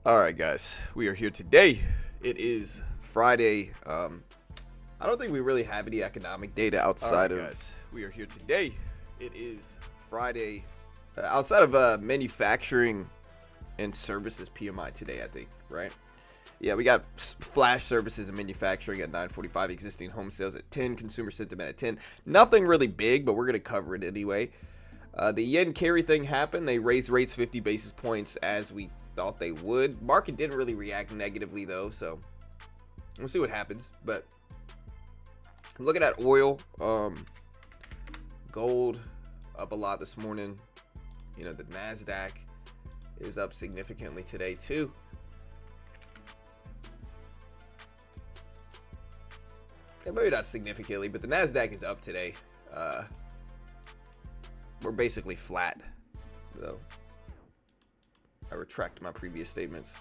All right, guys, we are here today. It is Friday. I don't think we really have any economic data outside of. Guys, we are here today. It is Friday. Outside of manufacturing and services PMI today, I think, right? Yeah, we got flash services and manufacturing at 9:45, existing home sales at 10, consumer sentiment at 10. Nothing really big, but we're going to cover it anyway. The yen carry thing happened. They raised rates 50 basis points as we thought they would. Market didn't really react negatively, though, so we'll see what happens. But looking at oil, gold up a lot this morning. You know, the NASDAQ is up significantly today, too. Yeah, maybe not significantly, but the NASDAQ is up today. We're basically flat, so I retract my previous statements.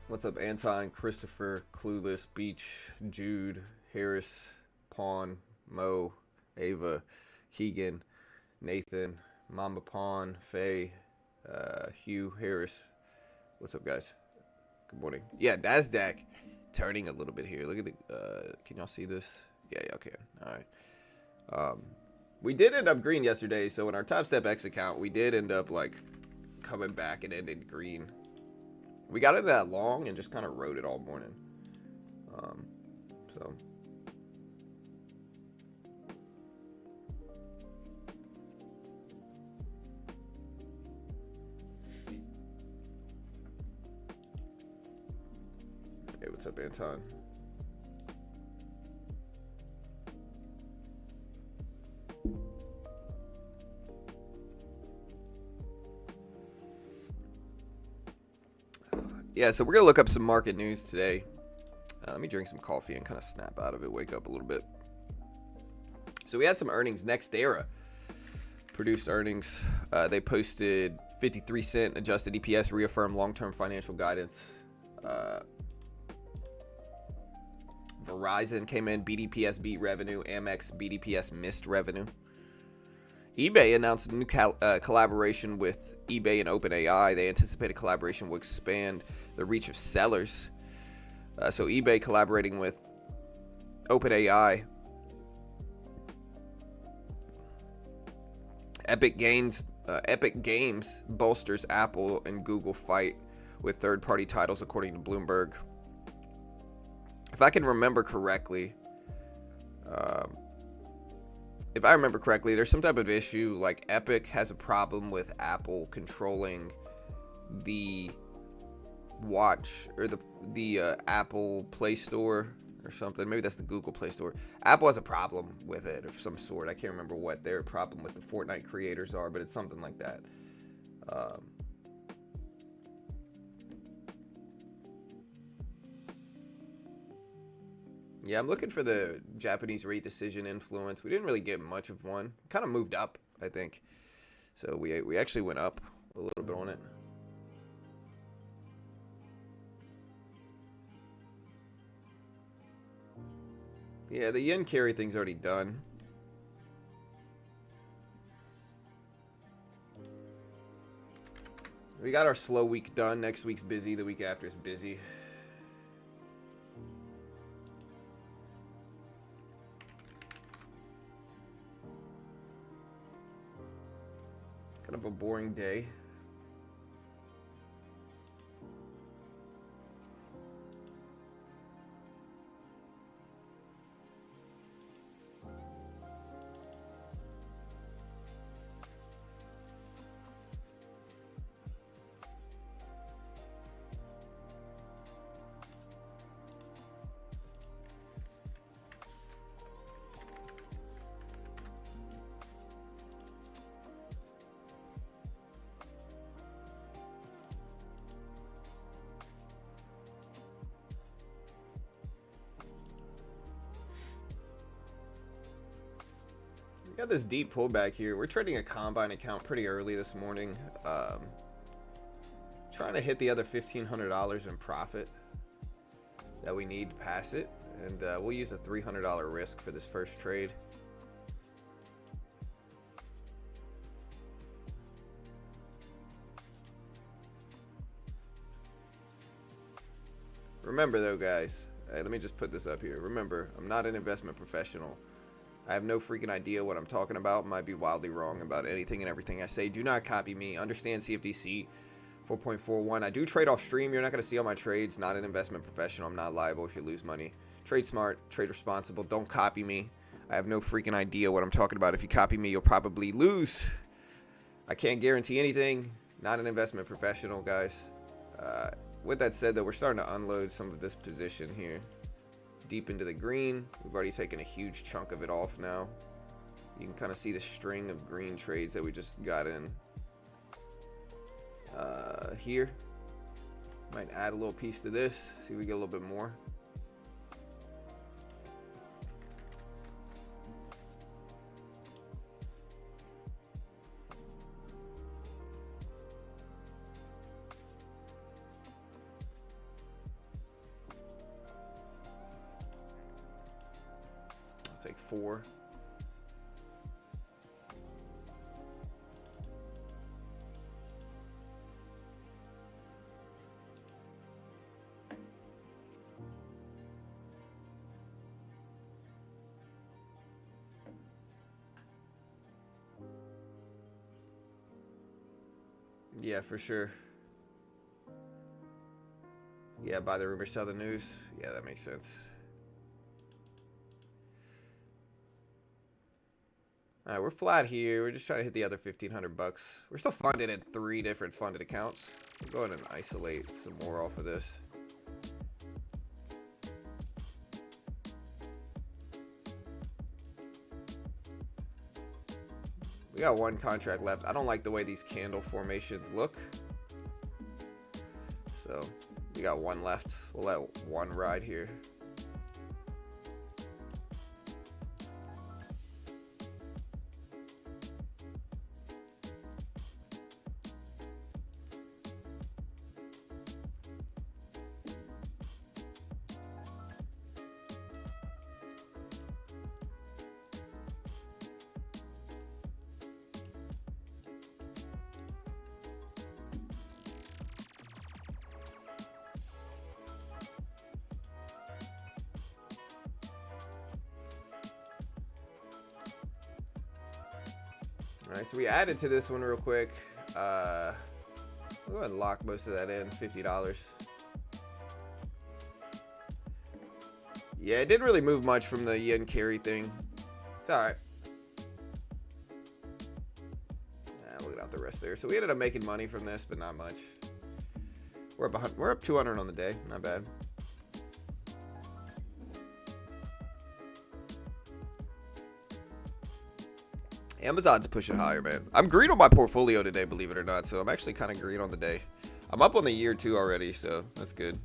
What's up, Anton, Christopher, Clueless, Beach, Jude, Harris, Pawn, Mo, Ava, Keegan, Nathan, Mamba Pawn, Faye, Hugh, Harris. What's up, guys? Good morning. Yeah, NASDAQ turning a little bit here. Look at the, can y'all see this? Yeah, y'all can. All right. We did end up green yesterday, so in our Top Step X account, we did end up, like, coming back and ended green. We got into that long and just kind of rode it all morning. So. Hey, what's up, Anton? Yeah, so we're going to look up some market news today. Let me drink some coffee and kind of snap out of it, wake up a little bit. So we had some earnings. NextEra produced earnings. They posted 53-cent adjusted EPS, reaffirmed long-term financial guidance. Verizon came in, BDPS beat revenue. Amex, BDPS missed revenue. eBay announced a new collaboration with eBay and OpenAI. They anticipate a collaboration will expand the reach of sellers. So eBay collaborating with OpenAI. Epic Games bolsters Apple and Google fight with third-party titles, according to Bloomberg. If I can remember correctly, there's some type of issue, like Epic has a problem with Apple controlling the watch or the Apple Play Store or something. Maybe that's the Google Play Store. Apple has a problem with it of some sort. I can't remember what their problem with the Fortnite creators are, but it's something like that. Yeah, I'm looking for the Japanese rate decision influence. We didn't really get much of one. Kind of moved up, I think. So we actually went up a little bit on it. Yeah, the yen carry thing's already done. We got our slow week done. Next week's busy. The week after is busy. Kind of a boring day. We got this deep pullback here. We're trading a combine account pretty early this morning. Trying to hit the other $1,500 in profit that we need to pass it. And we'll use a $300 risk for this first trade. Remember though, guys, let me just put this up here. Remember, I'm not an investment professional. I have no freaking idea what I'm talking about. Might be wildly wrong about anything and everything I say. Do not copy me. Understand CFDC 4.41. I do trade off stream. You're not going to see all my trades. Not an investment professional. I'm not liable if you lose money. Trade smart. Trade responsible. Don't copy me. I have no freaking idea what I'm talking about. If you copy me, you'll probably lose. I can't guarantee anything. Not an investment professional, guys. With that said, though, we're starting to unload some of this position here. Deep into the green. We've already taken a huge chunk of it off now. You can kind of see the string of green trades that we just got in here. Might add a little piece to this. See if we get a little bit more. Take 4. Yeah, for sure. Yeah, buy the rumor, sell the news. Yeah, that makes sense. All right, we're flat here. We're just trying to hit the other 1,500 bucks. We're still funded in 3 different funded accounts. We'll go ahead and isolate some more off of this. We got 1 contract left. I don't like the way these candle formations look. So we got 1 left. We'll let 1 ride here. All right, so we added to this one real quick. We'll go ahead and lock most of that in, $50. Yeah, it didn't really move much from the yen carry thing. It's all right. We'll get out the rest there. So we ended up making money from this, but not much. We're up 200 on the day. Not bad. Amazon's pushing higher, man. I'm green on my portfolio today, believe it or not. So I'm actually kind of green on the day. I'm up on the year too already, so that's good.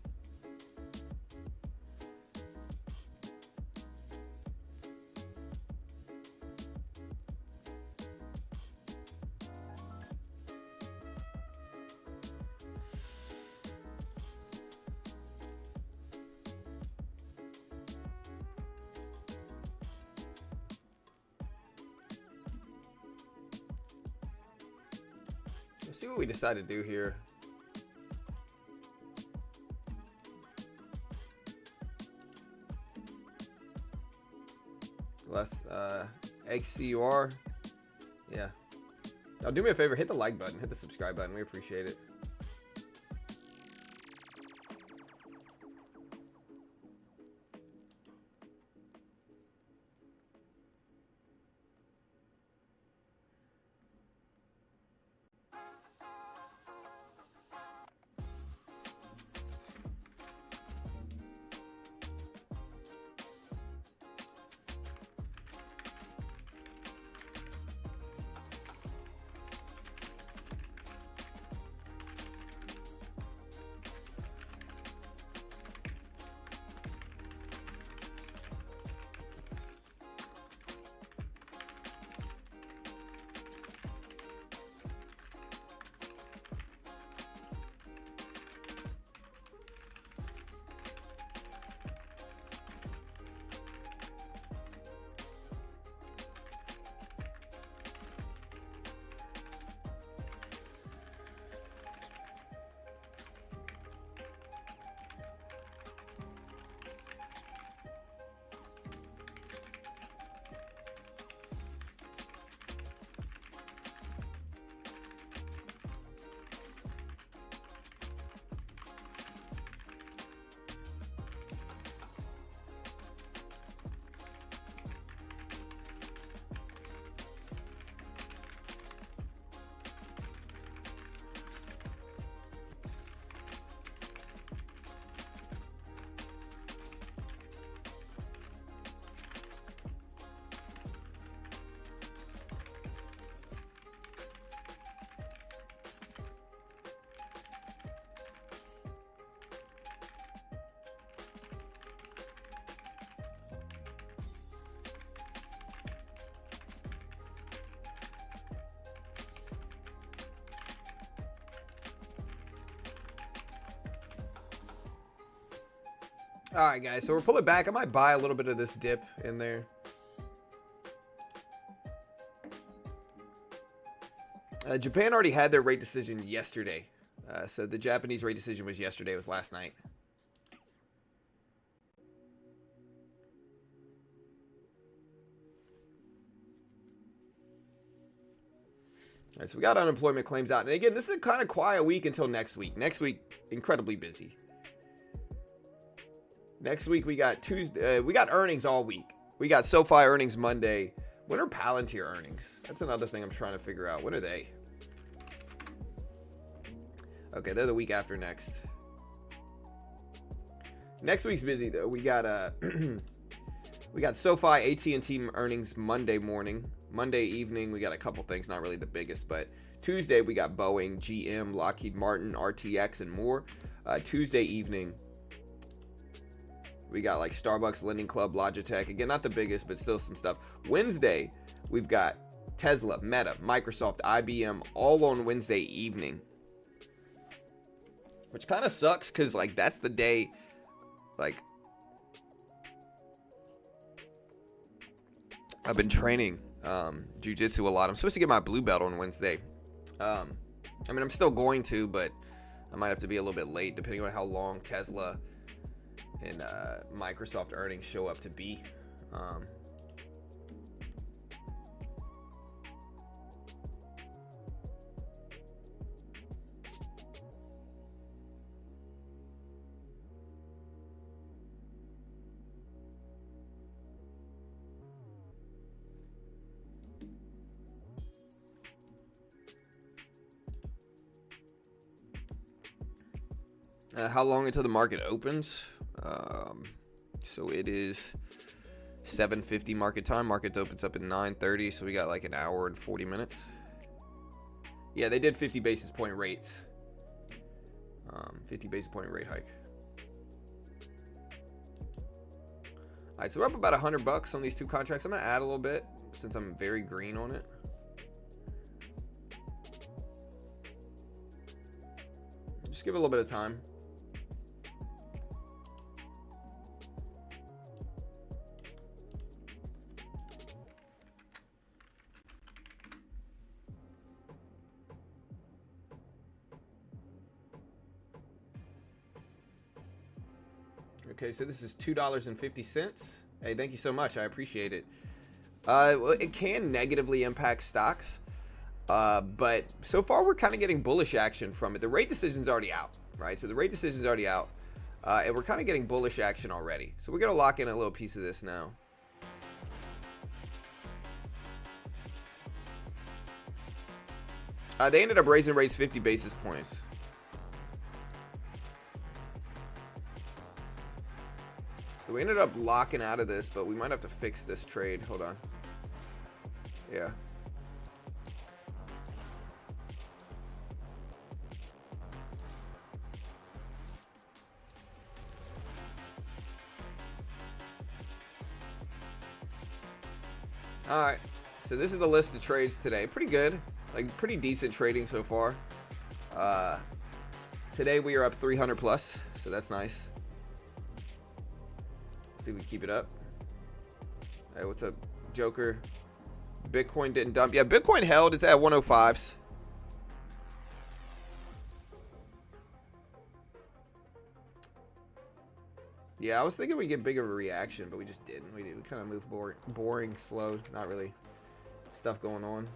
Let's see what we decide to do here. Less XCUR. Yeah. Now do me a favor, hit the like button, hit the subscribe button. We appreciate it. All right, guys, so we're pulling back. I might buy a little bit of this dip in there. Japan already had their rate decision yesterday. So the Japanese rate decision was yesterday. It was last night. All right, so we got unemployment claims out. And again, this is a kind of quiet week until next week. Next week, incredibly busy. Next week, we got Tuesday. We got earnings all week. We got SoFi earnings Monday. When are Palantir earnings? That's another thing I'm trying to figure out. When are they? Okay, they're the week after next. Next week's busy though. We got we got SoFi, AT&T earnings Monday morning. Monday evening, we got a couple things, not really the biggest, but Tuesday we got Boeing, GM, Lockheed Martin, RTX, and more. Tuesday evening, we got like Starbucks, Lending Club, Logitech. Again, not the biggest, but still some stuff. Wednesday, we've got Tesla, Meta, Microsoft, IBM, all on Wednesday evening. Which kind of sucks because, like, that's the day, like, I've been training jiu-jitsu a lot. I'm supposed to get my blue belt on Wednesday. I mean, I'm still going to, but I might have to be a little bit late depending on how long Tesla and Microsoft earnings show up to be. How long until the market opens? So it is 7:50 market time. Market opens up at 9:30, so we got like an hour and 40 minutes. Yeah, they did 50 basis point rates. 50 basis point rate hike. All right, so we're up about $100 on these two contracts. I'm gonna add a little bit since I'm very green on it. Just give it a little bit of time. Okay, so this is $2.50. Hey, thank you so much. I appreciate it. Well, it can negatively impact stocks, but so far we're kind of getting bullish action from it. The rate decision's already out, right? So the rate decision's already out, and we're kind of getting bullish action already. So we're going to lock in a little piece of this now. They ended up raising rates 50 basis points. So we ended up locking out of this, but we might have to fix this trade. Hold on. Yeah. All right. So this is the list of trades today. Pretty good. Like pretty decent trading so far. Today we are up 300 plus, so that's nice. See if we keep it up. Hey, what's up, Joker? Bitcoin didn't dump. Yeah, Bitcoin held. It's at 105s. Yeah, I was thinking we'd get bigger of a reaction, but we just didn't. We kind of moved boring, slow. Not really stuff going on.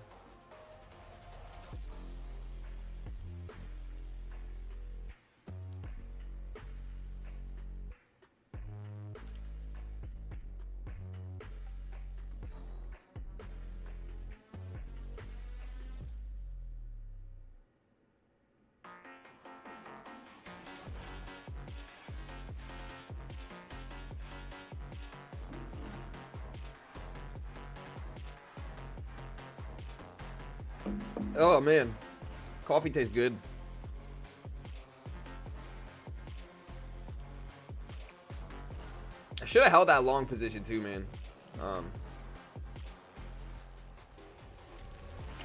Oh man, coffee tastes good. I should have held that long position too, man.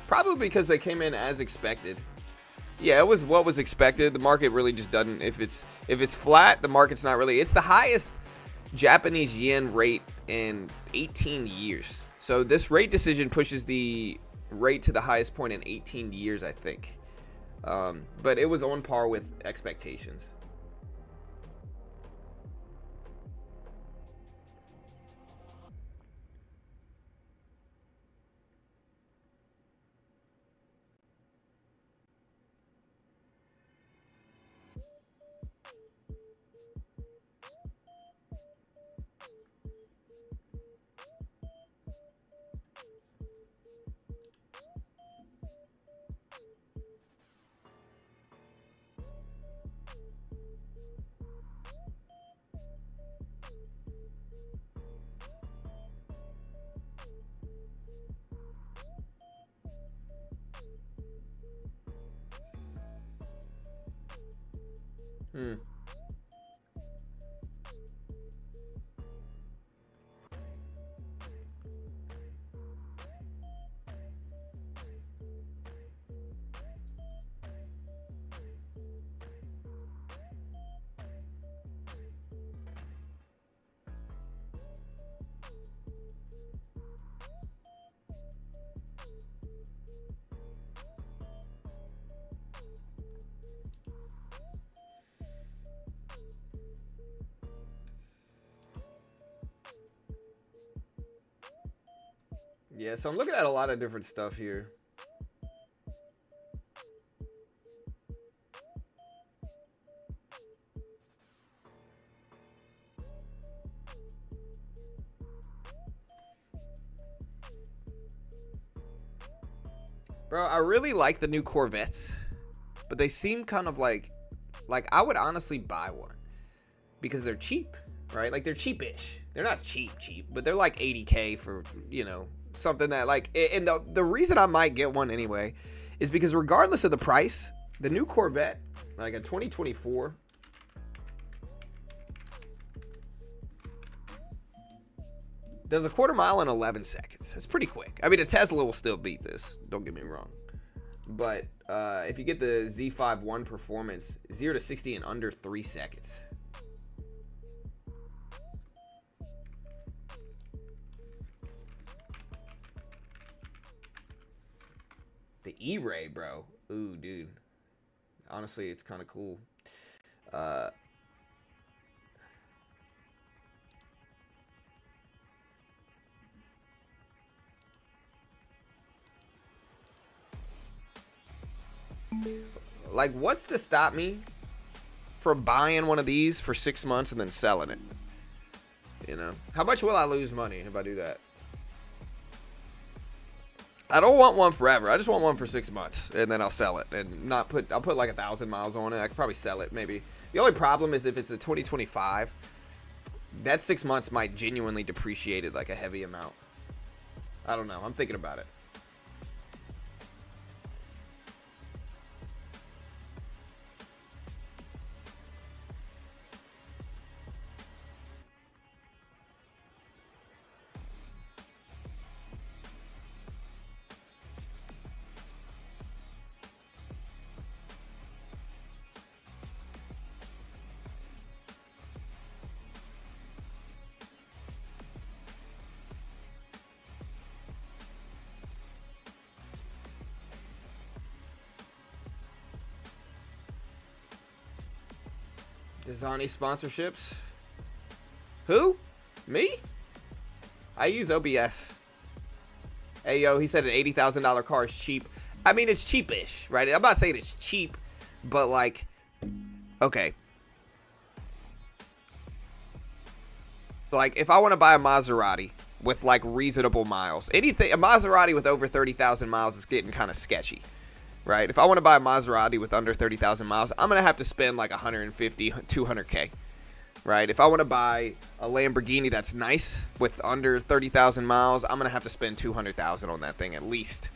Probably because they came in as expected. Yeah, it was what was expected. The market really just doesn't. If it's flat, the market's not really. It's the highest. Japanese yen rate in 18 years. So this rate decision pushes the rate to the highest point in 18 years, I think. But it was on par with expectations. Yeah, so I'm looking at a lot of different stuff here. Bro, I really like the new Corvettes, but they seem kind of like I would honestly buy one because they're cheap, right? Like they're cheapish. They're not cheap, but they're like 80K for, you know, something that like, and the reason I might get one anyway is because regardless of the price, the new Corvette, like a 2024, does a quarter mile in 11 seconds. It's pretty quick. I mean, a Tesla will still beat this. Don't get me wrong. But if you get the Z51 performance, 0 to 60 in under 3 seconds. The E-Ray, bro. Ooh, dude. Honestly, it's kind of cool. Like, what's to stop me from buying one of these for 6 months and then selling it? You know, how much will I lose money if I do that? I don't want one forever. I just want one for 6 months, and then I'll sell it and not put. I'll put like 1,000 miles on it. I could probably sell it maybe. The only problem is if it's a 2025, that 6 months might genuinely depreciate it like a heavy amount. I don't know. I'm thinking about it. Desani sponsorships. Who? Me? I use OBS. Hey, yo, he said an $80,000 car is cheap. I mean, it's cheapish, right? I'm not saying it's cheap, but like, okay. Like, if I want to buy a Maserati with like reasonable miles, a Maserati with over 30,000 miles is getting kind of sketchy. Right? If I want to buy a Maserati with under 30,000 miles, I'm going to have to spend like 150, 200K. Right? If I want to buy a Lamborghini that's nice with under 30,000 miles, I'm going to have to spend 200,000 on that thing at least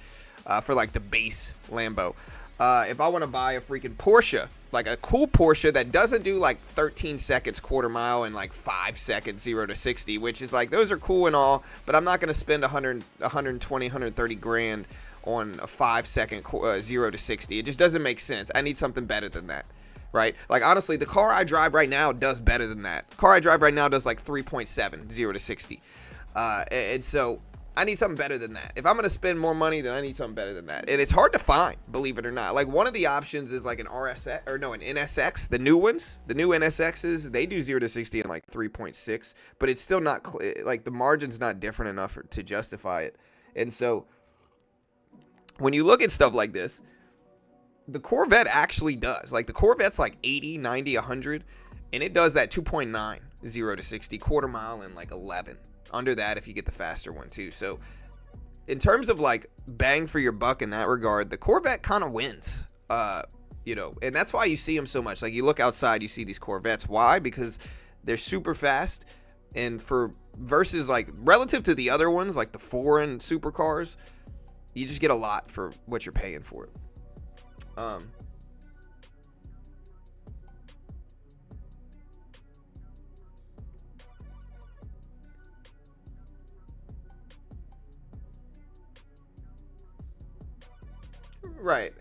for like the base Lambo. If I want to buy a freaking Porsche, like a cool Porsche that doesn't do like 13 seconds quarter mile and like 5 seconds 0 to 60, which is like, those are cool and all, but I'm not going to spend 120, 130 grand on a 5 second 0 to 60. It just doesn't make sense. I need something better than that, right? Like, honestly, the car I drive right now does better than that. The car I drive right now does like 3.7, 0 to 60. And so I need something better than that. If I'm going to spend more money, then I need something better than that. And it's hard to find, believe it or not. Like, one of the options is like an RSX, or no, an NSX. The new ones, the new NSXs, they do 0 to 60 in like 3.6, but it's still not, like, the margin's not different enough to justify it. And so when you look at stuff like this, the Corvette actually does. Like, the Corvette's like 80, 90, 100, and it does that 2.9, 0 to 60, quarter mile in like 11. Under that if you get the faster one too. So in terms of like bang for your buck in that regard, the Corvette kind of wins. You know, and that's why you see them so much. Like, you look outside, you see these Corvettes. Why? Because they're super fast, and versus like relative to the other ones, like the foreign supercars, you just get a lot for what you're paying for it. Right.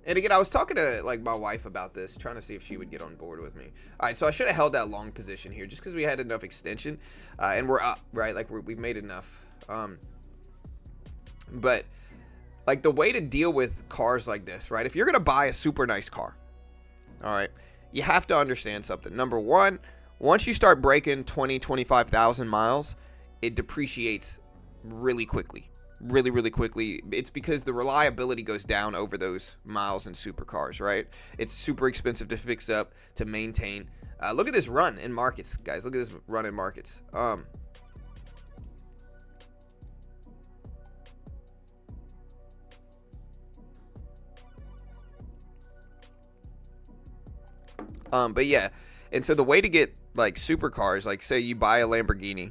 And again, I was talking to like my wife about this, trying to see if she would get on board with me. All right, so I should have held that long position here just because we had enough extension, and we're up, right? Like, we've made enough. But like, the way to deal with cars like this, right? If you're gonna buy a super nice car, all right, you have to understand something. Number one, once you start breaking 20, 25,000 miles, it depreciates really quickly. Really quickly. It's because the reliability goes down over those miles in supercars, right? It's super expensive to fix up, to maintain. Look at this run in markets, guys. Look at this run in markets. But yeah, and so the way to get like supercars, like say you buy a Lamborghini,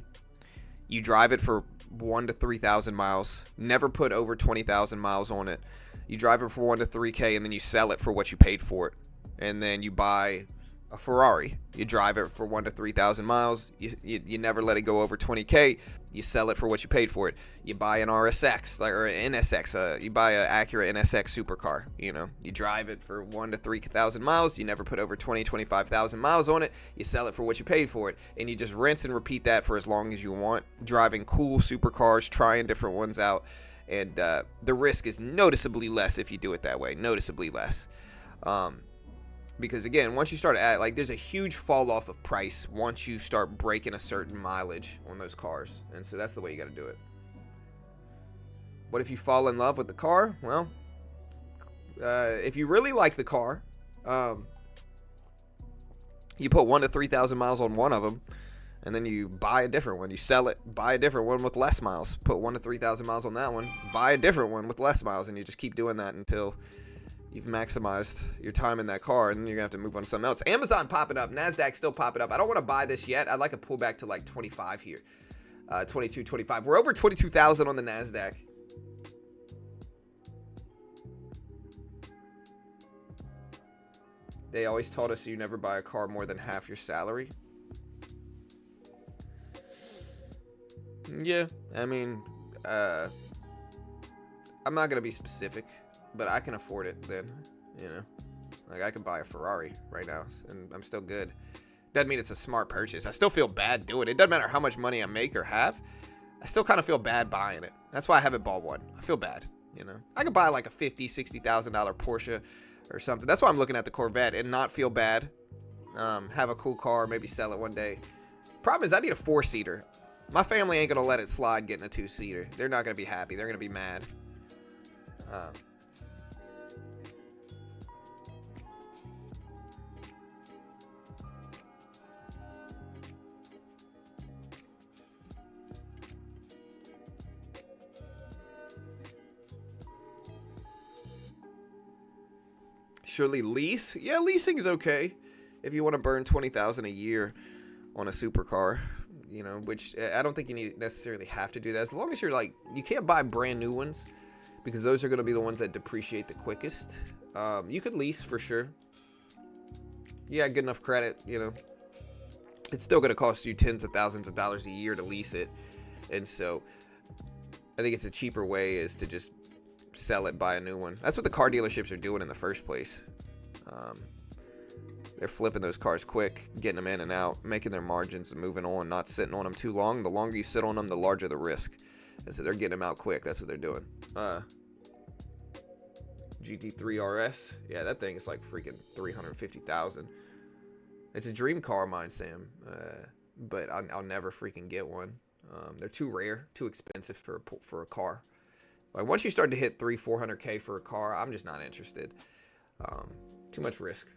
you drive it for 1 to 3,000 miles, never put over 20,000 miles on it. You drive it for 1 to 3K, and then you sell it for what you paid for it. And then you buy a Ferrari. You drive it for 1 to 3,000 miles. You never let it go over 20K. You sell it for what you paid for it. You buy an RSX or an NSX. You buy an Acura NSX supercar. You know, you drive it for 1 to 3,000 miles. You never put over 20, 25,000 miles on it. You sell it for what you paid for it, and you just rinse and repeat that for as long as you want. Driving cool supercars, trying different ones out, and the risk is noticeably less if you do it that way. Noticeably less. Because again, once you start like, there's a huge fall off of price once you start breaking a certain mileage on those cars, and so that's the way you got to do it. What if you fall in love with the car? Well, if you really like the car, you put 1 to 3,000 miles on one of them, and then you buy a different one. You sell it, buy a different one with less miles. Put 1 to 3,000 miles on that one, buy a different one with less miles, and you just keep doing that until you've maximized your time in that car, and then you're gonna have to move on to something else. Amazon popping up, NASDAQ still popping up. I don't want to buy this yet. I'd like to pull back to like 25 here, 22, 25. We're over 22,000 on the NASDAQ. They always taught us you never buy a car more than half your salary. Yeah, I mean, I'm not gonna be specific, but I can afford it then, you know. Like, I can buy a Ferrari right now, and I'm still good. Doesn't mean it's a smart purchase. I still feel bad doing it. It doesn't matter how much money I make or have. I still kind of feel bad buying it. That's why I haven't bought one. I feel bad, you know. I could buy like a $50,000, $60,000 Porsche or something. That's why I'm looking at the Corvette and not feel bad. Have a cool car, maybe sell it one day. Problem is, I need a 4-seater. My family ain't gonna let it slide getting a 2-seater. They're not gonna be happy. They're gonna be mad. Surely lease? Yeah, leasing is okay if you want to burn $20,000 a year on a supercar, you know, which I don't think you need necessarily have to do that. As long as you're like, you can't buy brand new ones because those are going to be the ones that depreciate the quickest. You could lease for sure. Yeah, good enough credit, you know. It's still going to cost you tens of thousands of dollars a year to lease it. And so I think it's a cheaper way is to just sell it, buy a new one. That's what the car dealerships are doing in the first place. They're flipping those cars quick, getting them in and out, making their margins and moving on, not sitting on them too long. The longer you sit on them, the larger the risk. And so they're getting them out quick. That's what they're doing. GT3 RS. Yeah, that thing is like freaking 350,000. It's a dream car of mine, Sam. But I'll never freaking get one. They're too rare, too expensive for a car. Like once you start to hit 300-400K for a car, I'm just not interested. Too much risk.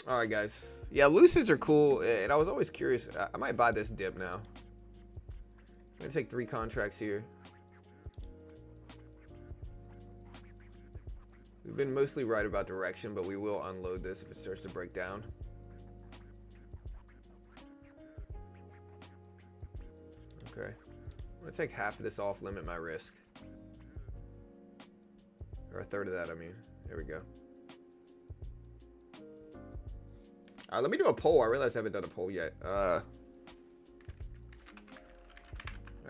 All right, guys. Yeah, Lucids are cool, and I was always curious. I might buy this dip now. I'm gonna take 3 contracts here. We've been mostly right about direction, but we will unload this if it starts to break down. Okay. I'm gonna take half of this off, limit my risk. Or a third of that, I mean. There we go. Let me do a poll. I realize I haven't done a poll yet. Are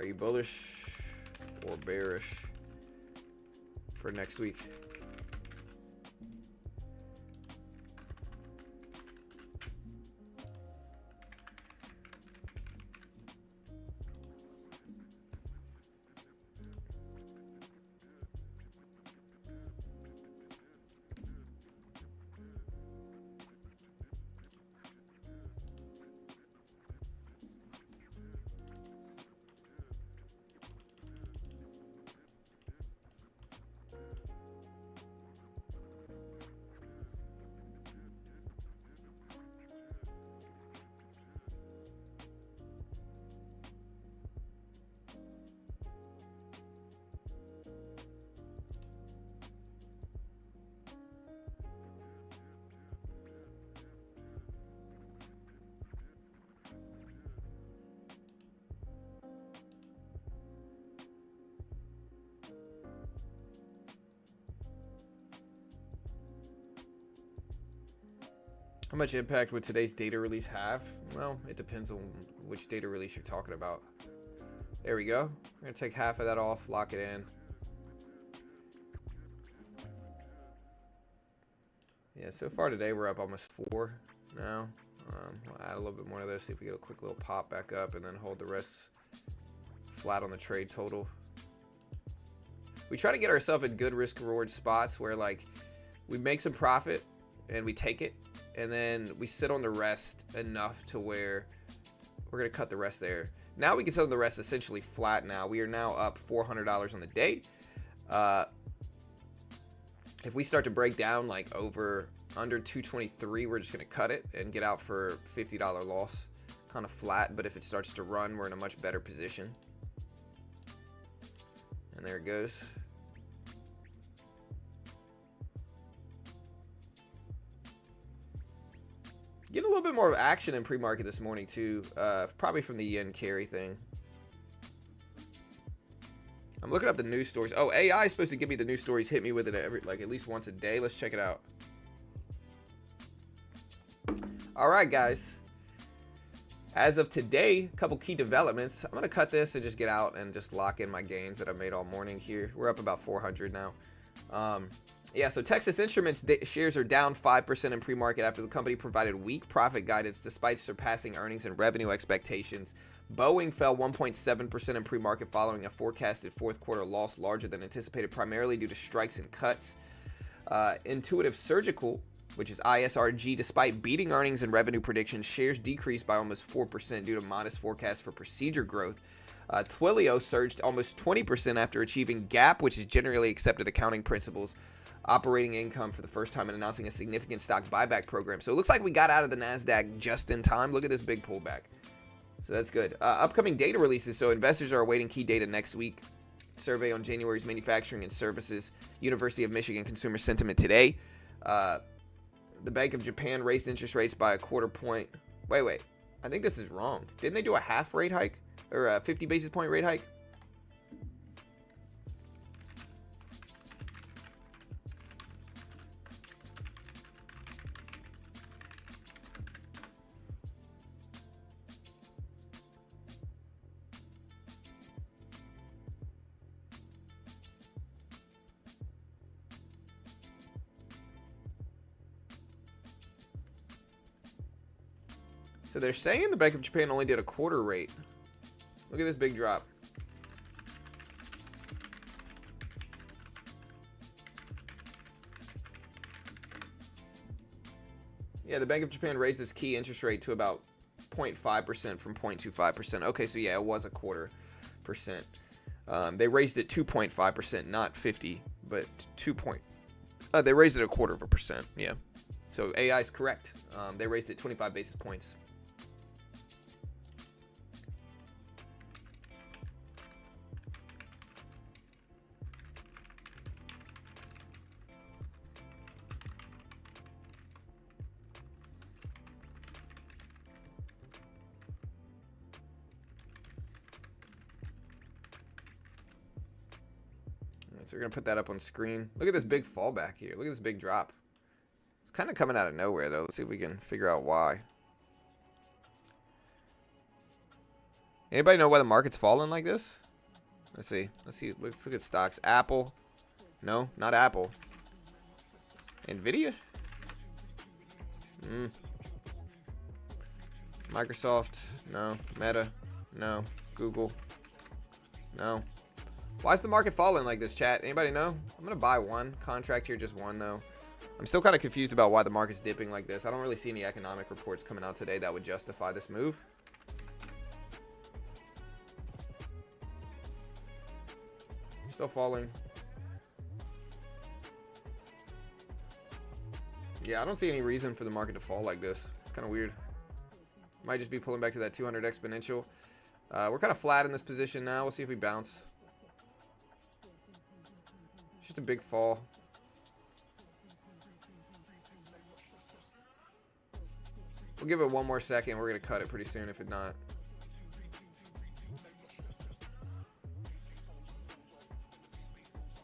you bullish or bearish for next week? How much impact would today's data release have? Well, it depends on which data release you're talking about. There we go. We're going to take half of that off, lock it in. Yeah, so far today we're up almost 4 now. We'll add a little bit more of this, see if we get a quick little pop back up, and then hold the rest flat on the trade total. We try to get ourselves in good risk reward spots where like we make some profit and we take it, and then we sit on the rest enough to where we're going to cut the rest there. Now we can sit on the rest essentially flat now. We are now up $400 on the day. If we start to break down like under 223, we're just going to cut it and get out for $50 loss. Kind of flat, but if it starts to run, we're in a much better position. And there it goes. Getting a little bit more of action in pre-market this morning too, probably from the yen carry thing. I'm looking up the news stories. Oh, AI is supposed to give me the news stories. Hit me with it at least once a day. Let's check it out. All right, guys. As of today, a couple key developments. I'm gonna cut this and just get out and just lock in my gains that I made all morning here. We're up about 400 now. Yeah, so Texas Instruments shares are down 5% in pre-market after the company provided weak profit guidance despite surpassing earnings and revenue expectations. Boeing fell 1.7% in pre-market following a forecasted fourth quarter loss larger than anticipated, primarily due to strikes and cuts. Intuitive Surgical, which is ISRG, despite beating earnings and revenue predictions, shares decreased by almost 4% due to modest forecasts for procedure growth. Twilio surged almost 20% after achieving GAAP, which is generally accepted accounting principles, operating income for the first time and announcing a significant stock buyback program. So it looks like we got out of the NASDAQ just in time. Look at this big pullback. So that's good. Upcoming data releases. So investors are awaiting key data next week. Survey on January's manufacturing and services. University of Michigan consumer sentiment today. The Bank of Japan raised interest rates by a quarter point. Wait. I think this is wrong. Didn't they do a half rate hike? Or a 50 basis point rate hike? So they're saying the Bank of Japan only did a quarter rate. Look at this big drop. Yeah, the Bank of Japan raised its key interest rate to about 0.5% from 0.25%. Okay, so yeah, it was a 0.25%. They raised it 2.5%, not 50, but 2 point. They raised it 0.25%. Yeah. So AI is correct. They raised it 25 basis points. So we're going to put that up on screen. Look at this big fallback here. Look at this big drop. It's kind of coming out of nowhere, though. Let's see if we can figure out why. Anybody know why the market's falling like this? Let's see. Let's look at stocks. Apple. No, not Apple. Nvidia? Microsoft? No. Meta? No. Google? No. Why is the market falling like this, chat? Anybody know? I'm going to buy one contract here, just one, though. I'm still kind of confused about why the market's dipping like this. I don't really see any economic reports coming out today that would justify this move. Still falling. Yeah, I don't see any reason for the market to fall like this. It's kind of weird. Might just be pulling back to that 200 exponential. We're kind of flat in this position now. We'll see if we bounce. Just a big fall. We'll give it one more second. We're going to cut it pretty soon if it's not.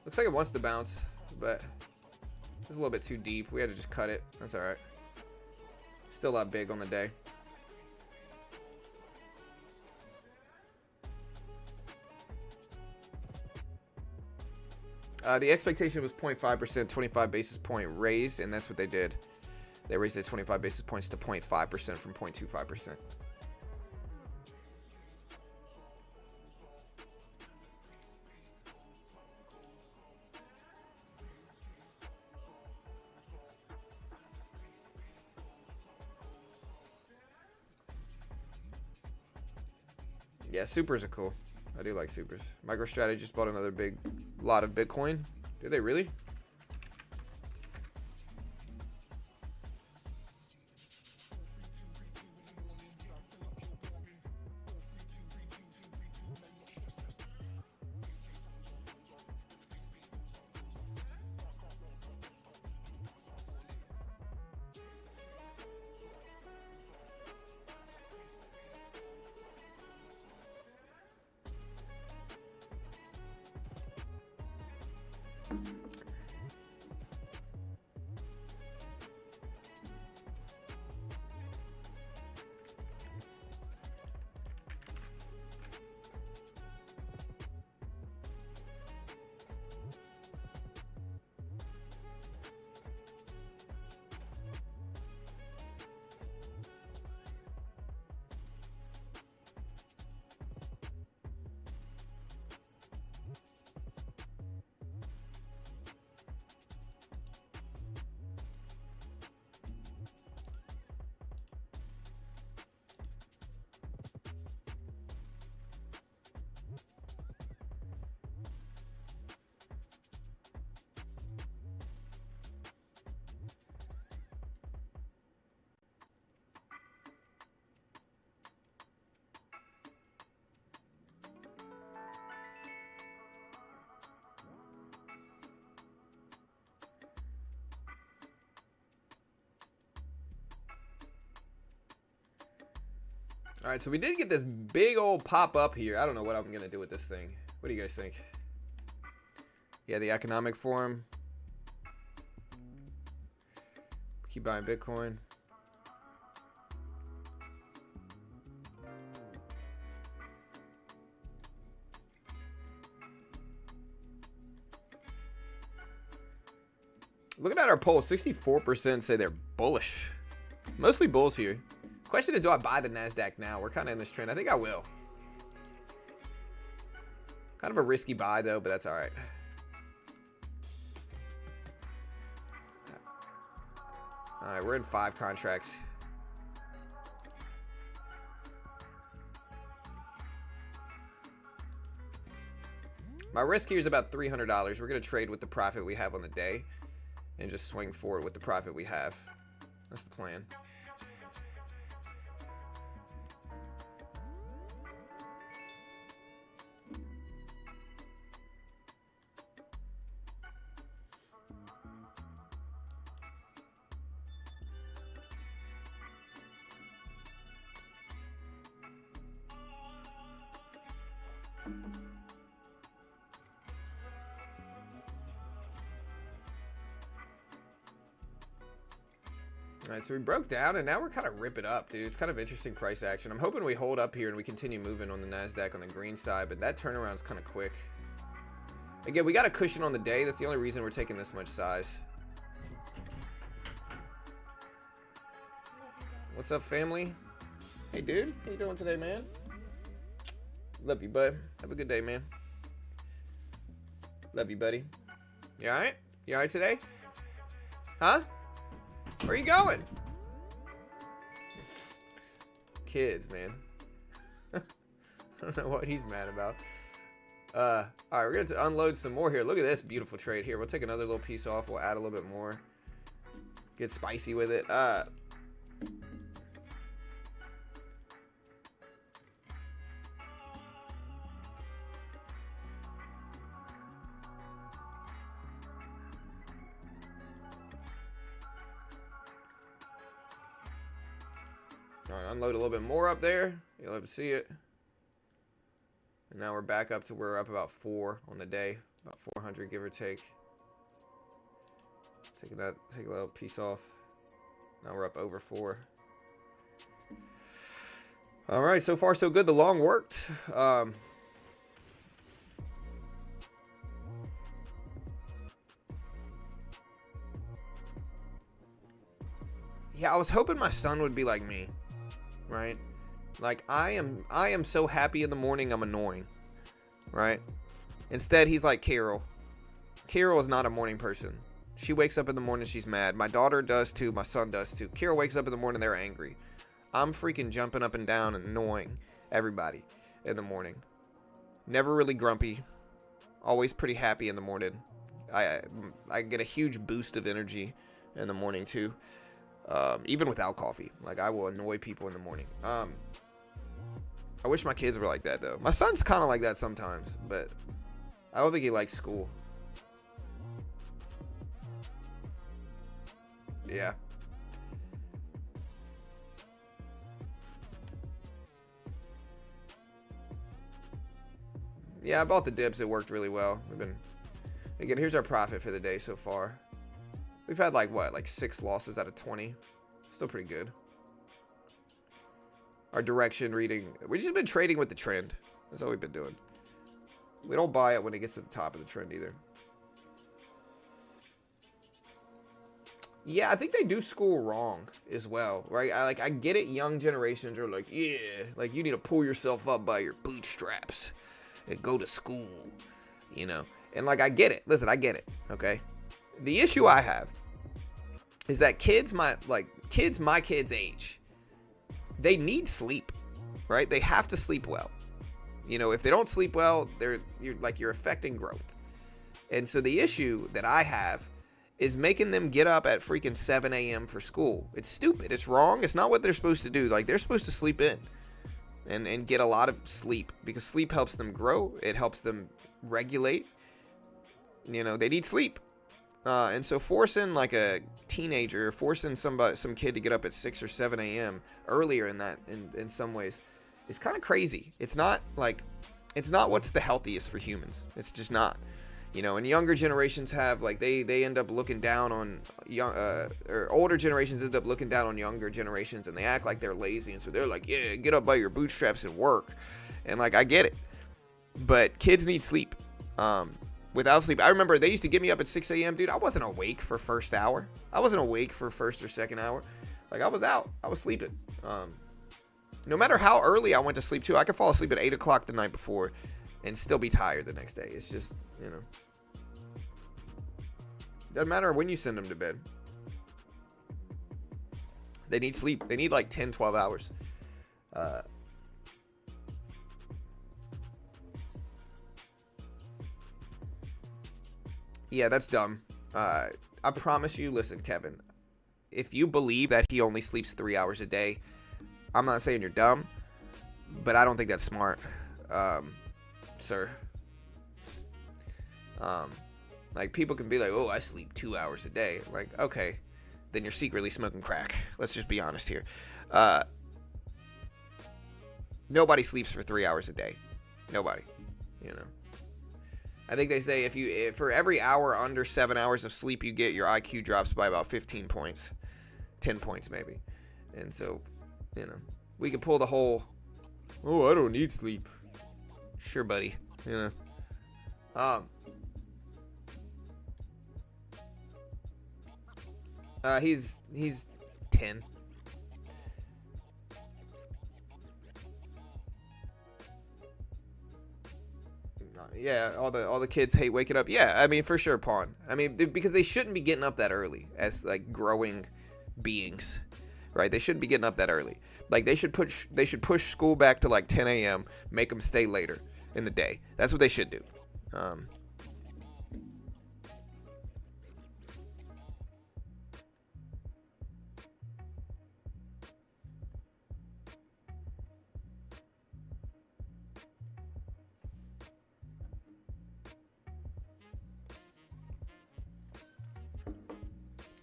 Looks like it wants to bounce, but it's a little bit too deep. We had to just cut it. That's all right. Still not big on the day. The expectation was 0.5%, 25 basis point raised, and that's what they did. They raised it 25 basis points to 0.5% from 0.25%. Yeah, supers are cool. I do like supers. MicroStrategy just bought another big lot of Bitcoin. Did they really? All right, so we did get this big old pop up here. I don't know what I'm going to do with this thing. What do you guys think? Yeah, the economic forum. Keep buying Bitcoin. Looking at our poll, 64% say they're bullish. Mostly bulls here. Question is, do I buy the NASDAQ now? We're kind of in this trend. I think I will. Kind of a risky buy, though, but that's all right. All right, we're in 5 contracts. My risk here is about $300. We're going to trade with the profit we have on the day and just swing forward with the profit we have. That's the plan. All right, so we broke down, and now we're kind of ripping up, dude. It's kind of interesting price action. I'm hoping we hold up here and we continue moving on the NASDAQ on the green side, but that turnaround's kind of quick. Again, we got a cushion on the day. That's the only reason we're taking this much size. What's up, family? Hey, dude. How you doing today, man? Love you, bud. Have a good day, man. Love you, buddy. You all right? You all right today? Huh? Where are you going? Kids, man. I don't know what he's mad about. All right, we're gonna unload some more here. Look at this beautiful trade here. We'll take another little piece off. We'll add a little bit more. Get spicy with it. All right, unload a little bit more up there. You'll have to see it. And now we're back up to where we're up about 4 on the day. About 400, give or take. Take a little piece off. Now we're up over 4. All right, so far so good. The long worked. Yeah, I was hoping my son would be like me. Right? Like I am so happy in the morning I'm annoying. Right? Instead he's like Carol. Carol is not a morning person. She wakes up in the morning, she's mad. My daughter does too, my son does too. Carol wakes up in the morning, they're angry. I'm freaking jumping up and down and annoying everybody in the morning. Never really grumpy. Always pretty happy in the morning. I get a huge boost of energy in the morning too. Even without coffee. Like, I will annoy people in the morning. I wish my kids were like that, though. My son's kind of like that sometimes, but I don't think he likes school. Yeah. Yeah, I bought the dips. It worked really well. Again, here's our profit for the day so far. We've had like 6 losses out of 20. Still pretty good. Our direction reading. We've just been trading with the trend. That's all we've been doing. We don't buy it when it gets to the top of the trend either. Yeah, I think they do school wrong as well, right? I get it. Young generations are like, yeah, like you need to pull yourself up by your bootstraps and go to school, you know? And like, I get it. Listen, I get it. Okay. The issue I have is that kids my kids' age, they need sleep, right? They have to sleep well. You know, if they don't sleep well, you're affecting growth. And so the issue that I have is making them get up at freaking 7 a.m. for school. It's stupid. It's wrong. It's not what they're supposed to do. Like, they're supposed to sleep in and get a lot of sleep, because sleep helps them grow. It helps them regulate. You know, they need sleep. And so forcing like a teenager, forcing some kid to get up at 6 or 7 a.m. earlier in some ways is kind of crazy. It's not what's the healthiest for humans. It's just not. You know, and younger generations have they end up looking down on or older generations end up looking down on younger generations, and they act like they're lazy, and so they're like, yeah, get up by your bootstraps and work. And like, I get it, but kids need sleep. Without sleep, I remember they used to get me up at 6 a.m. Dude, I wasn't awake for first hour. I wasn't awake for first or second hour. Like, I was out. I was sleeping. No matter how early I went to sleep, too, I could fall asleep at 8 o'clock the night before and still be tired the next day. It's just, you know. Doesn't matter when you send them to bed. They need sleep. They need like 10, 12 hours. Yeah, that's dumb. I promise you, listen, Kevin. If you believe that he only sleeps 3 hours a day, I'm not saying you're dumb, but I don't think that's smart, sir. Like, people can be like, oh, I sleep 2 hours a day. Like, okay, then you're secretly smoking crack. Let's just be honest here. Nobody sleeps for 3 hours a day. Nobody, you know. I think they say if for every hour under 7 hours of sleep you get, your IQ drops by about 15 points. 10 points maybe. And so, you know, we could pull the whole, oh, I don't need sleep. Sure, buddy. You know. He's 10. Yeah, all the kids hate waking up. Yeah, I mean, for sure, Pawn. I mean, because they shouldn't be getting up that early as like growing beings, right? They shouldn't be getting up that early. Like they should push school back to like 10 a.m. Make them stay later in the day. That's what they should do.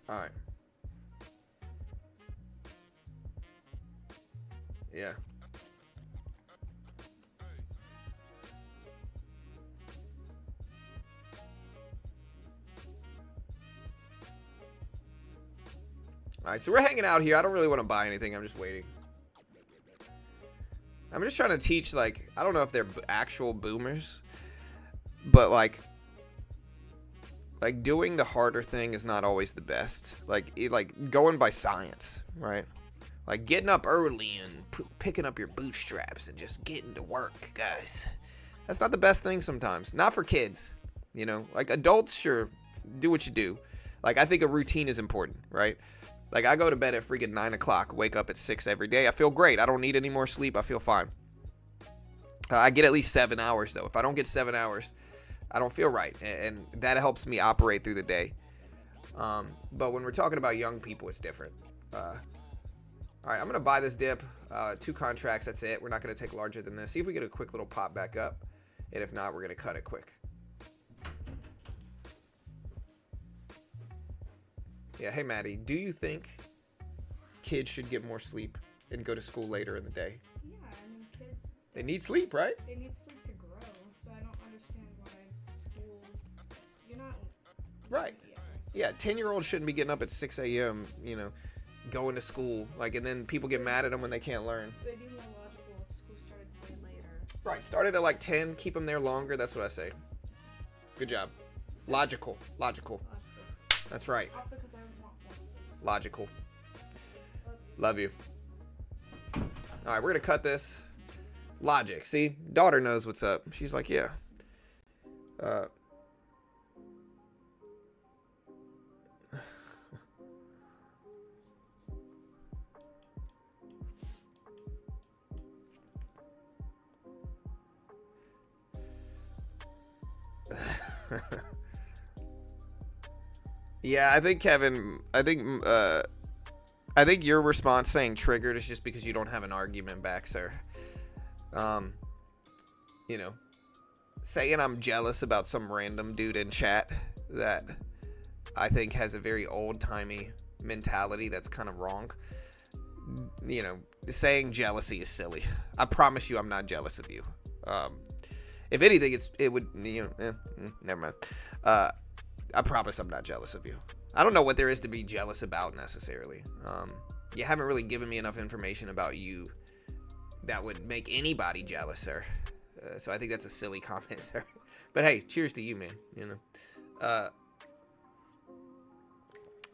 All right. Yeah. All right, so we're hanging out here. I don't really want to buy anything. I'm just waiting. I'm just trying to teach, like, I don't know if they're actual boomers, but like doing the harder thing is not always the best. Like going by science, right? Like getting up early and picking up your bootstraps and just getting to work, guys. That's not the best thing sometimes. Not for kids, you know. Like adults, sure, do what you do. Like I think a routine is important, right? Like I go to bed at freaking 9 o'clock, wake up at 6 every day. I feel great. I don't need any more sleep. I feel fine. I get at least 7 hours though. If I don't get 7 hours, I don't feel right, and that helps me operate through the day. But when we're talking about young people, it's different. All right, I'm gonna buy this dip. 2 contracts. That's it. We're not gonna take larger than this. See if we get a quick little pop back up, and if not, we're gonna cut it quick. Yeah. Hey, Maddie, do you think kids should get more sleep and go to school later in the day? Yeah, I mean, kids. They need sleep, right? They need sleep to grow. So I don't understand why schools. You're not. Right. Yeah, 10-year-olds shouldn't be getting up at 6 a.m., you know, going to school. Like, and then people get mad at them when they can't learn. It'd be more logical if school started way later. Right, started at like 10, keep them there longer. That's what I say. Good job. Logical. That's right. Also, because I want more sleep. Logical. Love you. All right, we're going to cut this. Logic. See, daughter knows what's up. She's like, yeah. Yeah, I think Kevin, I think your response saying triggered is just because you don't have an argument back, sir. You know, saying I'm jealous about some random dude in chat that I think has a very old-timey mentality that's kind of wrong. You know, saying jealousy is silly. I promise you I'm not jealous of you. If anything, it would, you know, never mind. I promise I'm not jealous of you. I don't know what there is to be jealous about necessarily. You haven't really given me enough information about you that would make anybody jealous, sir. So I think that's a silly comment, sir. But hey, cheers to you, man. You know,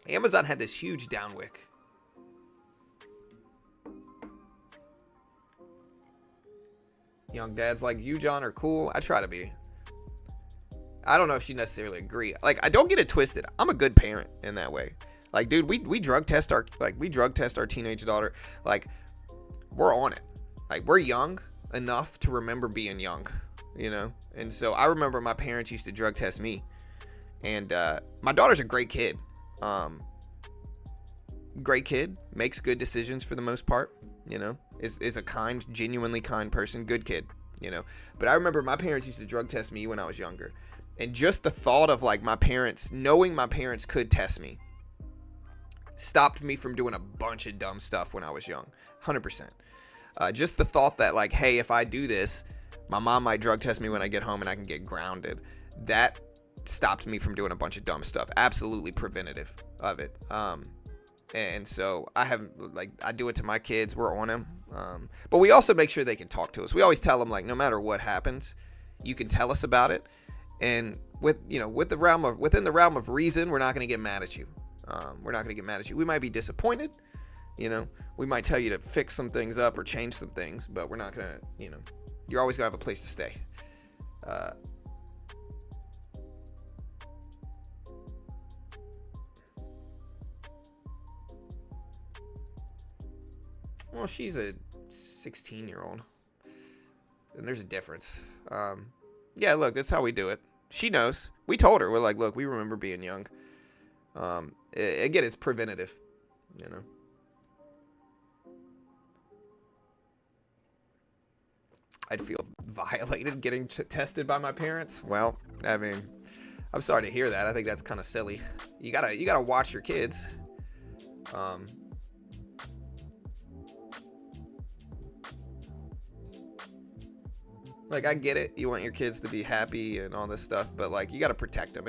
Amazon had this huge downwick. young dads like you, John, are cool. I try to be. I don't know if she necessarily agree. Like, I don't get it twisted. I'm a good parent in that way. Like, dude, we drug test our teenage daughter. Like, we're on it. Like, we're young enough to remember being young, you know? And so I remember my parents used to drug test me. And my daughter's a great kid. Great kid, makes good decisions for the most part, you know? Is a kind, genuinely kind person, good kid, you know? But I remember my parents used to drug test me when I was younger. And just the thought of, like, knowing my parents could test me stopped me from doing a bunch of dumb stuff when I was young. 100%. Just the thought that, like, hey, if I do this, my mom might drug test me when I get home and I can get grounded. That stopped me from doing a bunch of dumb stuff. Absolutely preventative of it. And so I do it to my kids. We're on them. But we also make sure they can talk to us. We always tell them, like, no matter what happens, you can tell us about it. And within the realm of reason, we're not going to get mad at you. We're not going to get mad at you. We might be disappointed. You know, we might tell you to fix some things up or change some things, but we're not going to, you're always going to have a place to stay. Well, she's a 16-year-old, and there's a difference. Yeah, look, that's how we do it. She knows. We told her. We're like, look, we remember being young. Again, it's preventative, you know. I'd feel violated getting tested by my parents. Well, I mean, I'm sorry to hear that. I think that's kind of silly. You gotta watch your kids. Like, I get it. You want your kids to be happy and all this stuff, but, like, you got to protect them.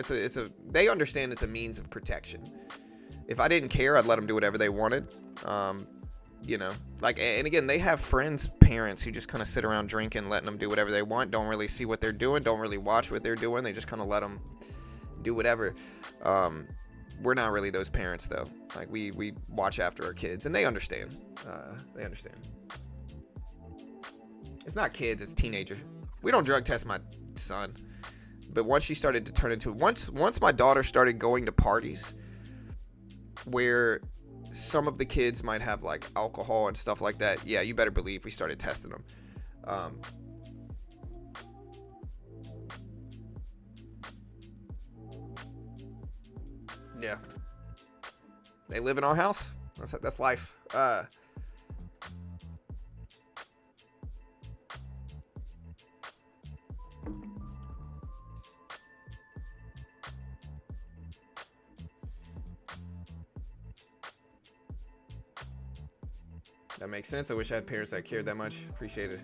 They understand it's a means of protection. If I didn't care, I'd let them do whatever they wanted. You know, like, and again, they have friends, parents who just kind of sit around drinking, letting them do whatever they want. Don't really see what they're doing. Don't really watch what they're doing. They just kind of let them do whatever. We're not really those parents, though. Like, we watch after our kids, and they understand. They understand. It's not kids, it's teenagers. We don't drug test my son. But once she started to turn into... Once my daughter started going to parties where some of the kids might have, like, alcohol and stuff like that, yeah, you better believe we started testing them. Yeah. They live in our house. That's life. That makes sense. I wish I had parents that cared that much. Appreciate it.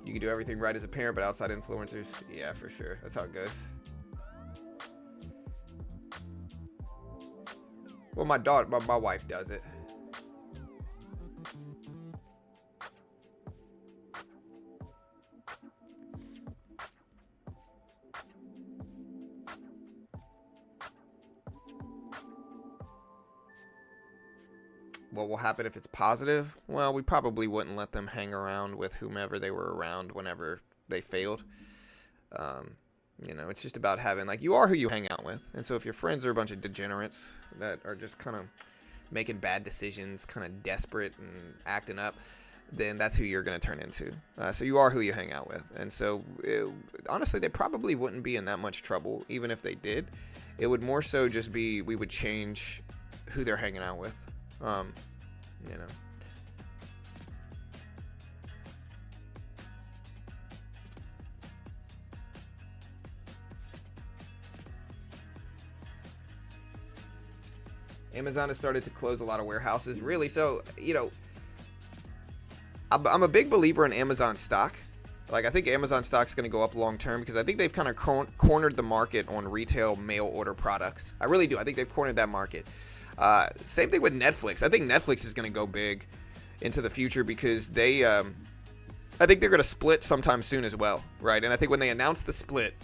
You can do everything right as a parent, but outside influencers, yeah, for sure. That's how it goes. Well, my wife does it. What will happen if it's positive? Well, we probably wouldn't let them hang around with whomever they were around whenever they failed. It's just about having, like, you are who you hang out with. And so if your friends are a bunch of degenerates that are just kind of making bad decisions, kind of desperate and acting up, then that's who you're going to turn into. So you are who you hang out with. And so, honestly, they probably wouldn't be in that much trouble, even if they did. It would more so just be we would change who they're hanging out with. Amazon has started to close a lot of warehouses, really. So, I'm a big believer in Amazon stock. Like, I think Amazon stock's going to go up long term because I think they've kind of cornered the market on retail mail order products. I really do. I think they've cornered that market. Same thing with Netflix. I think Netflix is going to go big into the future because I think they're going to split sometime soon as well, right? And I think when they announce the split,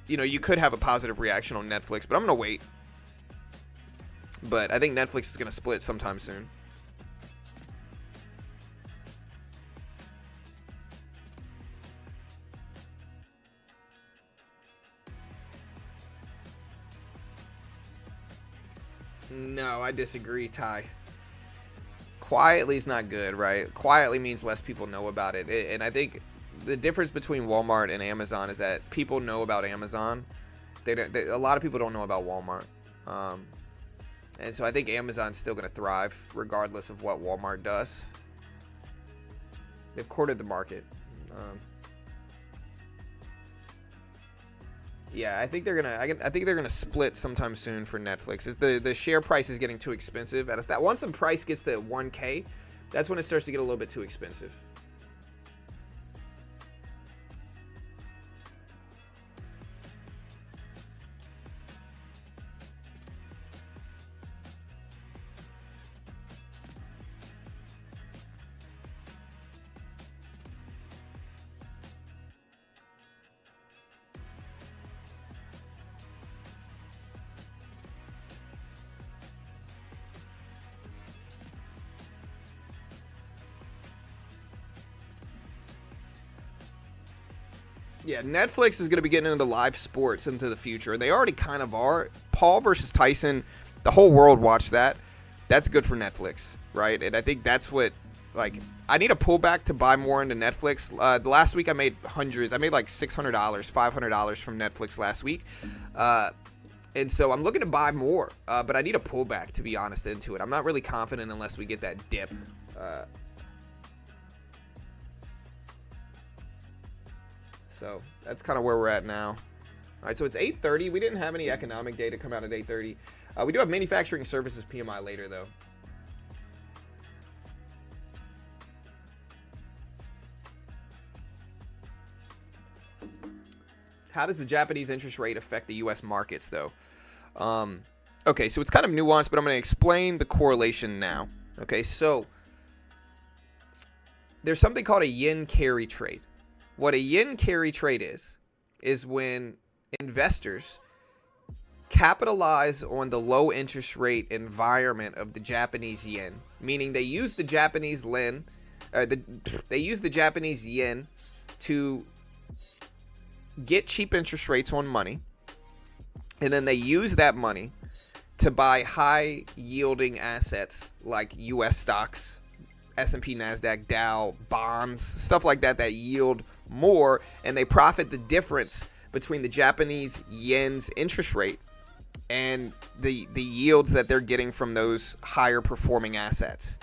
you could have a positive reaction on Netflix, but I'm going to wait. But I think Netflix is going to split sometime soon. No, I disagree, Ty. Quietly is not good, right? Quietly means less people know about it. And I think the difference between Walmart and Amazon is that people know about Amazon. A lot of people don't know about Walmart. And so I think Amazon's still going to thrive regardless of what Walmart does. They've cornered the market. Yeah, I think they're gonna split sometime soon for Netflix. The share price is getting too expensive. Once the price gets to 1K, that's when it starts to get a little bit too expensive. Yeah, Netflix is going to be getting into live sports into the future. They already kind of are. Paul versus Tyson, the whole world watched that. That's good for Netflix, right? And I think that's what, like, I need a pullback to buy more into Netflix. The last week I made hundreds. I made like $600, $500 from Netflix last week. And so I'm looking to buy more, but I need a pullback, to be honest, into it. I'm not really confident unless we get that dip. So that's kind of where we're at now. All right, so it's 8:30. We didn't have any economic data come out at 8:30. We do have manufacturing services PMI later, though. How does the Japanese interest rate affect the U.S. markets, though? Okay, so it's kind of nuanced, but I'm going to explain the correlation now. Okay, so there's something called a yen carry trade. What a yen carry trade is when investors capitalize on the low interest rate environment of the Japanese yen, meaning they use the Japanese yen, to get cheap interest rates on money, and then they use that money to buy high yielding assets like U.S. stocks, S&P, NASDAQ, Dow, bonds, stuff like that that yield more, and they profit the difference between the Japanese yen's interest rate and the yields that they're getting from those higher performing assets.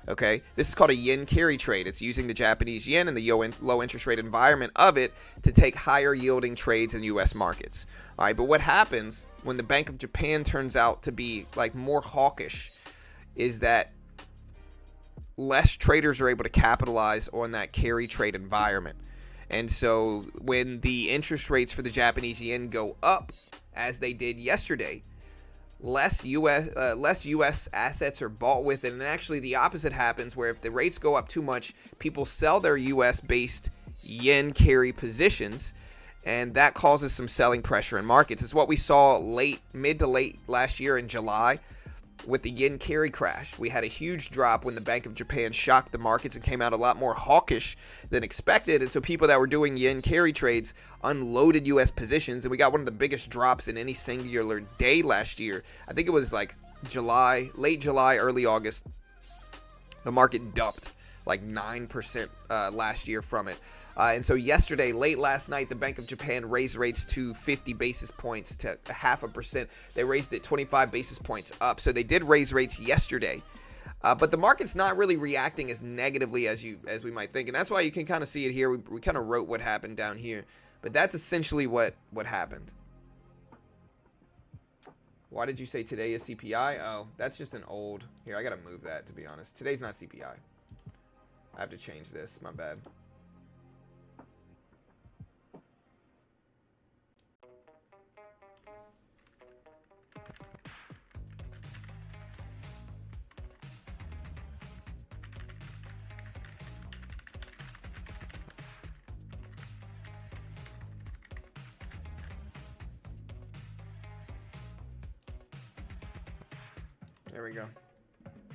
Okay, this is called a yen carry trade. It's using the Japanese yen and the low interest rate environment of it to take higher yielding trades in U.S. markets. All right, but what happens when the Bank of Japan turns out to be like more hawkish is that less traders are able to capitalize on that carry trade environment. And so when the interest rates for the Japanese yen go up, as they did yesterday, less U.S. assets are bought with it. And actually the opposite happens, where if the rates go up too much, people sell their U.S.-based yen carry positions, and that causes some selling pressure in markets. It's what we saw mid to late last year in July with the yen carry crash. We had a huge drop when the Bank of Japan shocked the markets and came out a lot more hawkish than expected. And so people that were doing yen carry trades unloaded U.S. positions, and we got one of the biggest drops in any singular day last year. I think it was like late July, early August. The market dumped like 9% last year from it. And so yesterday, late last night, the Bank of Japan raised rates to 50 basis points to 0.5%. They raised it 25 basis points up. So they did raise rates yesterday. But the market's not really reacting as negatively as we might think. And that's why you can kind of see it here. We kind of wrote what happened down here. But that's essentially what happened. Why did you say today is CPI? Oh, that's just an old... Here, I got to move that, to be honest. Today's not CPI. I have to change this. My bad. There we go.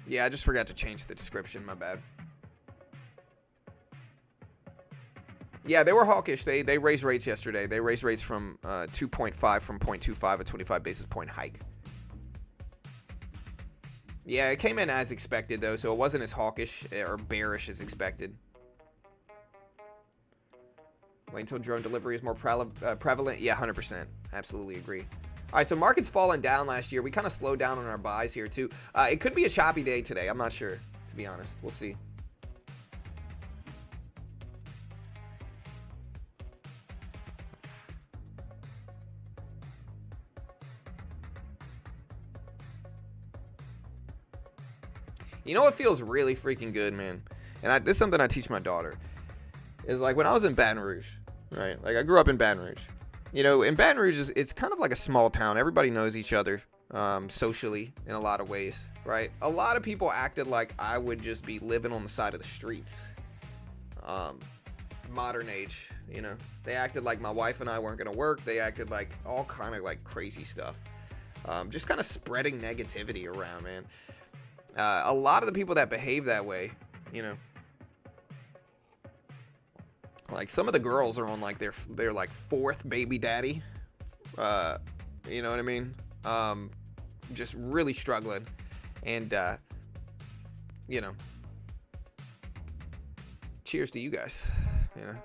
Yeah, I just forgot to change the description. My bad. Yeah, they were hawkish. They raised rates yesterday. They raised rates from 2.5 from 0.25, a 25 basis point hike. Yeah, it came in as expected, though, so it wasn't as hawkish or bearish as expected. Wait until drone delivery is more prevalent. Yeah, 100%. Absolutely agree. All right, so market's fallen down last year. We kind of slowed down on our buys here, too. It could be a choppy day today. I'm not sure, to be honest. We'll see. You know what feels really freaking good, man? And this is something I teach my daughter. Is like when I was in Baton Rouge, right? Like I grew up in Baton Rouge. You know, in Baton Rouge, it's kind of like a small town. Everybody knows each other socially in a lot of ways, right? A lot of people acted like I would just be living on the side of the streets. Modern age, you know. They acted like my wife and I weren't going to work. They acted like all kind of like crazy stuff. Just kind of spreading negativity around, man. A lot of the people that behave that way, you know, like some of the girls are on like their like fourth baby daddy, you know what I mean? Just really struggling, and you know, cheers to you guys. You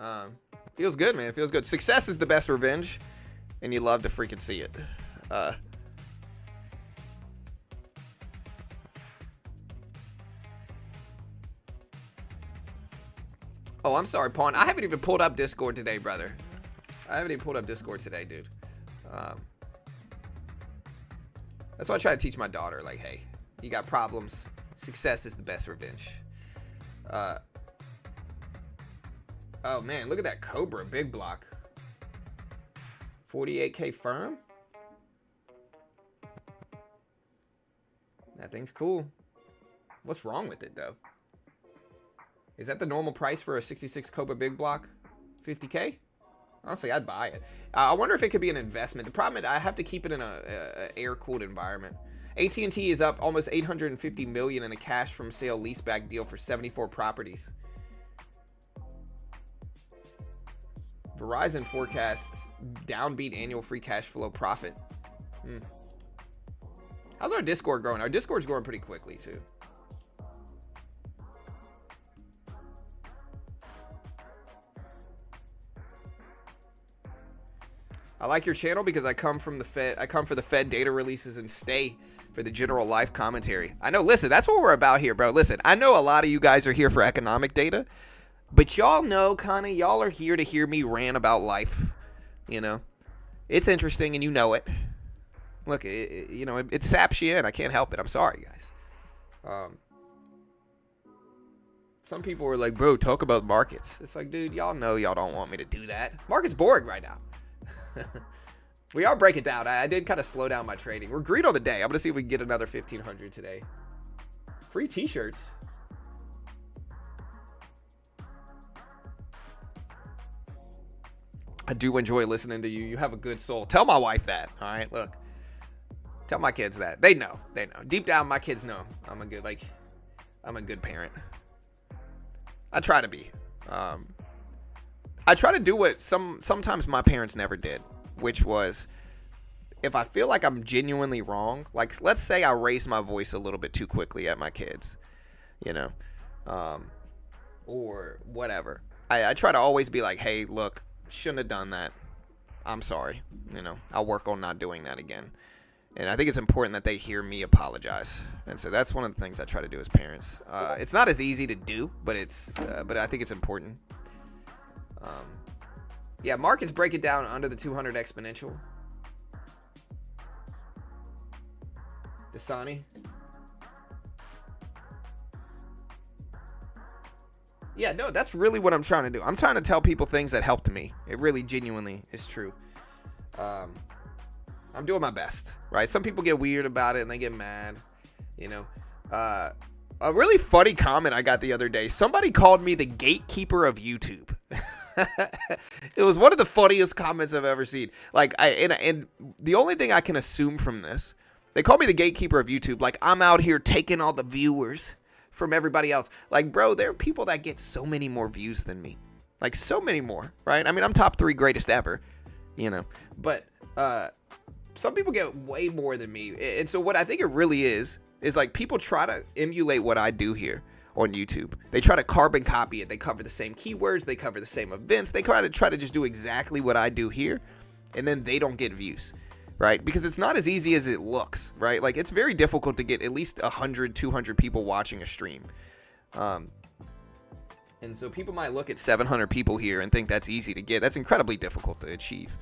know, feels good, man. Feels good. Success is the best revenge, and you love to freaking see it. Oh, I'm sorry, Pawn. I haven't even pulled up Discord today, brother. I haven't even pulled up Discord today, dude. That's why I try to teach my daughter, like, hey, you got problems. Success is the best revenge. Oh, man, look at that Cobra big block. 48K firm? That thing's cool. What's wrong with it, though? Is that the normal price for a 66 Cobra big block? 50K? Honestly, I'd buy it. I wonder if it could be an investment. The problem is I have to keep it in a air-cooled environment. AT&T is up almost $850 million in a cash from sale leaseback deal for 74 properties. Verizon forecasts downbeat annual free cash flow profit. How's our Discord growing? Our Discord's growing pretty quickly, too. I like your channel because I come from the Fed. I come for the Fed data releases and stay for the general life commentary. I know, listen, that's what we're about here, bro. Listen, I know a lot of you guys are here for economic data, but y'all know, kind of, y'all are here to hear me rant about life. You know, it's interesting and you know it. Look, you know, it saps you in. I can't help it. I'm sorry, guys. Some people were like, bro, talk about markets. It's like, dude, y'all know y'all don't want me to do that. Market's boring right now. We are breaking down. I did kind of slow down my trading. We're green on the day. I'm going to see if we can get another 1,500 today. Free t-shirts. I do enjoy listening to you. You have a good soul. Tell my wife that. All right, look. Tell my kids that. They know. They know. Deep down, my kids know I'm a good parent. I try to be. I try to do what sometimes my parents never did, which was if I feel like I'm genuinely wrong, like let's say I raise my voice a little bit too quickly at my kids, you know, or whatever. I try to always be like, hey, look, shouldn't have done that. I'm sorry. You know, I'll work on not doing that again. And I think it's important that they hear me apologize. And so that's one of the things I try to do as parents. It's not as easy to do, but but I think it's important. Yeah, markets break it down under the 200 exponential. Dasani. Yeah, no, that's really what I'm trying to do. I'm trying to tell people things that helped me. It really genuinely is true. I'm doing my best, right? Some people get weird about it and they get mad, you know. A really funny comment I got the other day. Somebody called me the gatekeeper of YouTube. It was one of the funniest comments I've ever seen. Like, and the only thing I can assume from this They call me the gatekeeper of YouTube. Like, I'm out here taking all the viewers from everybody else. Like, bro, there are people that get so many more views than me. Like, so many more, right? I mean, I'm top 3 greatest ever, you know. But some people get way more than me. And so what I think it really is like people try to emulate what I do here on YouTube. They try to carbon copy it. They cover the same keywords. They cover the same events. They try to just do exactly what I do here. And then they don't get views, right? Because it's not as easy as it looks, right? Like, it's very difficult to get at least 100, 200 people watching a stream. And so people might look at 700 people here and think that's easy to get. That's incredibly difficult to achieve.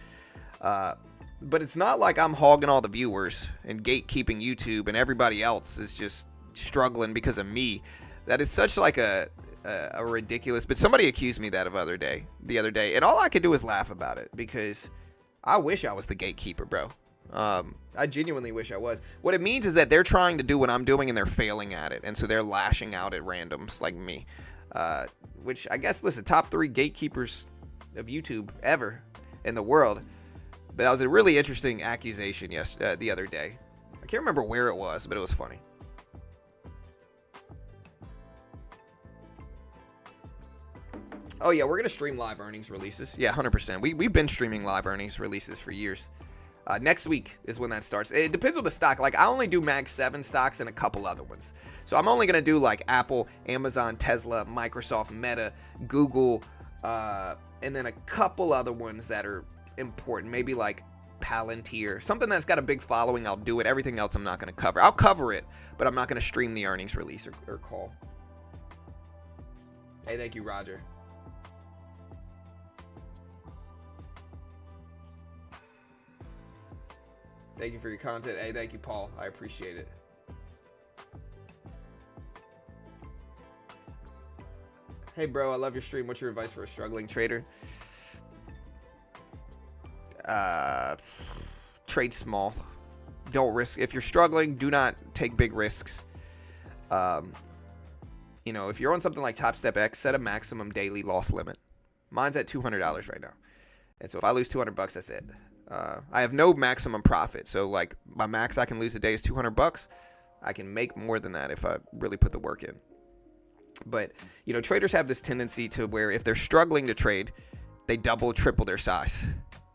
But it's not like I'm hogging all the viewers and gatekeeping YouTube and everybody else is just struggling because of me. That is such like a ridiculous. But somebody accused me that the other day, and all I could do is laugh about it because I wish I was the gatekeeper, bro. I genuinely wish I was. What it means is that they're trying to do what I'm doing and they're failing at it, and so they're lashing out at randoms like me. Which I guess, listen, top 3 gatekeepers of YouTube ever in the world. But that was a really interesting accusation the other day. I can't remember where it was, but it was funny. Oh, yeah, we're going to stream live earnings releases. Yeah, 100%. We've been streaming live earnings releases for years. Next week is when that starts. It depends on the stock. Like, I only do Mag 7 stocks and a couple other ones. So I'm only going to do, like, Apple, Amazon, Tesla, Microsoft, Meta, Google, and then a couple other ones that are important. Maybe, like, Palantir. Something that's got a big following, I'll do it. Everything else I'm not going to cover. I'll cover it, but I'm not going to stream the earnings release or call. Hey, thank you, Roger. Thank you for your content. Hey, thank you, Paul. I appreciate it. Hey, bro, I love your stream. What's your advice for a struggling trader? Trade small. Don't risk. If you're struggling, do not take big risks. You know, if you're on something like Top Step X, set a maximum daily loss limit. Mine's at $200 right now. And so if I lose $200, that's it. I have no maximum profit. So like my max I can lose a day is $200. I can make more than that if I really put the work in. But, you know, traders have this tendency to where if they're struggling to trade, they double, triple their size,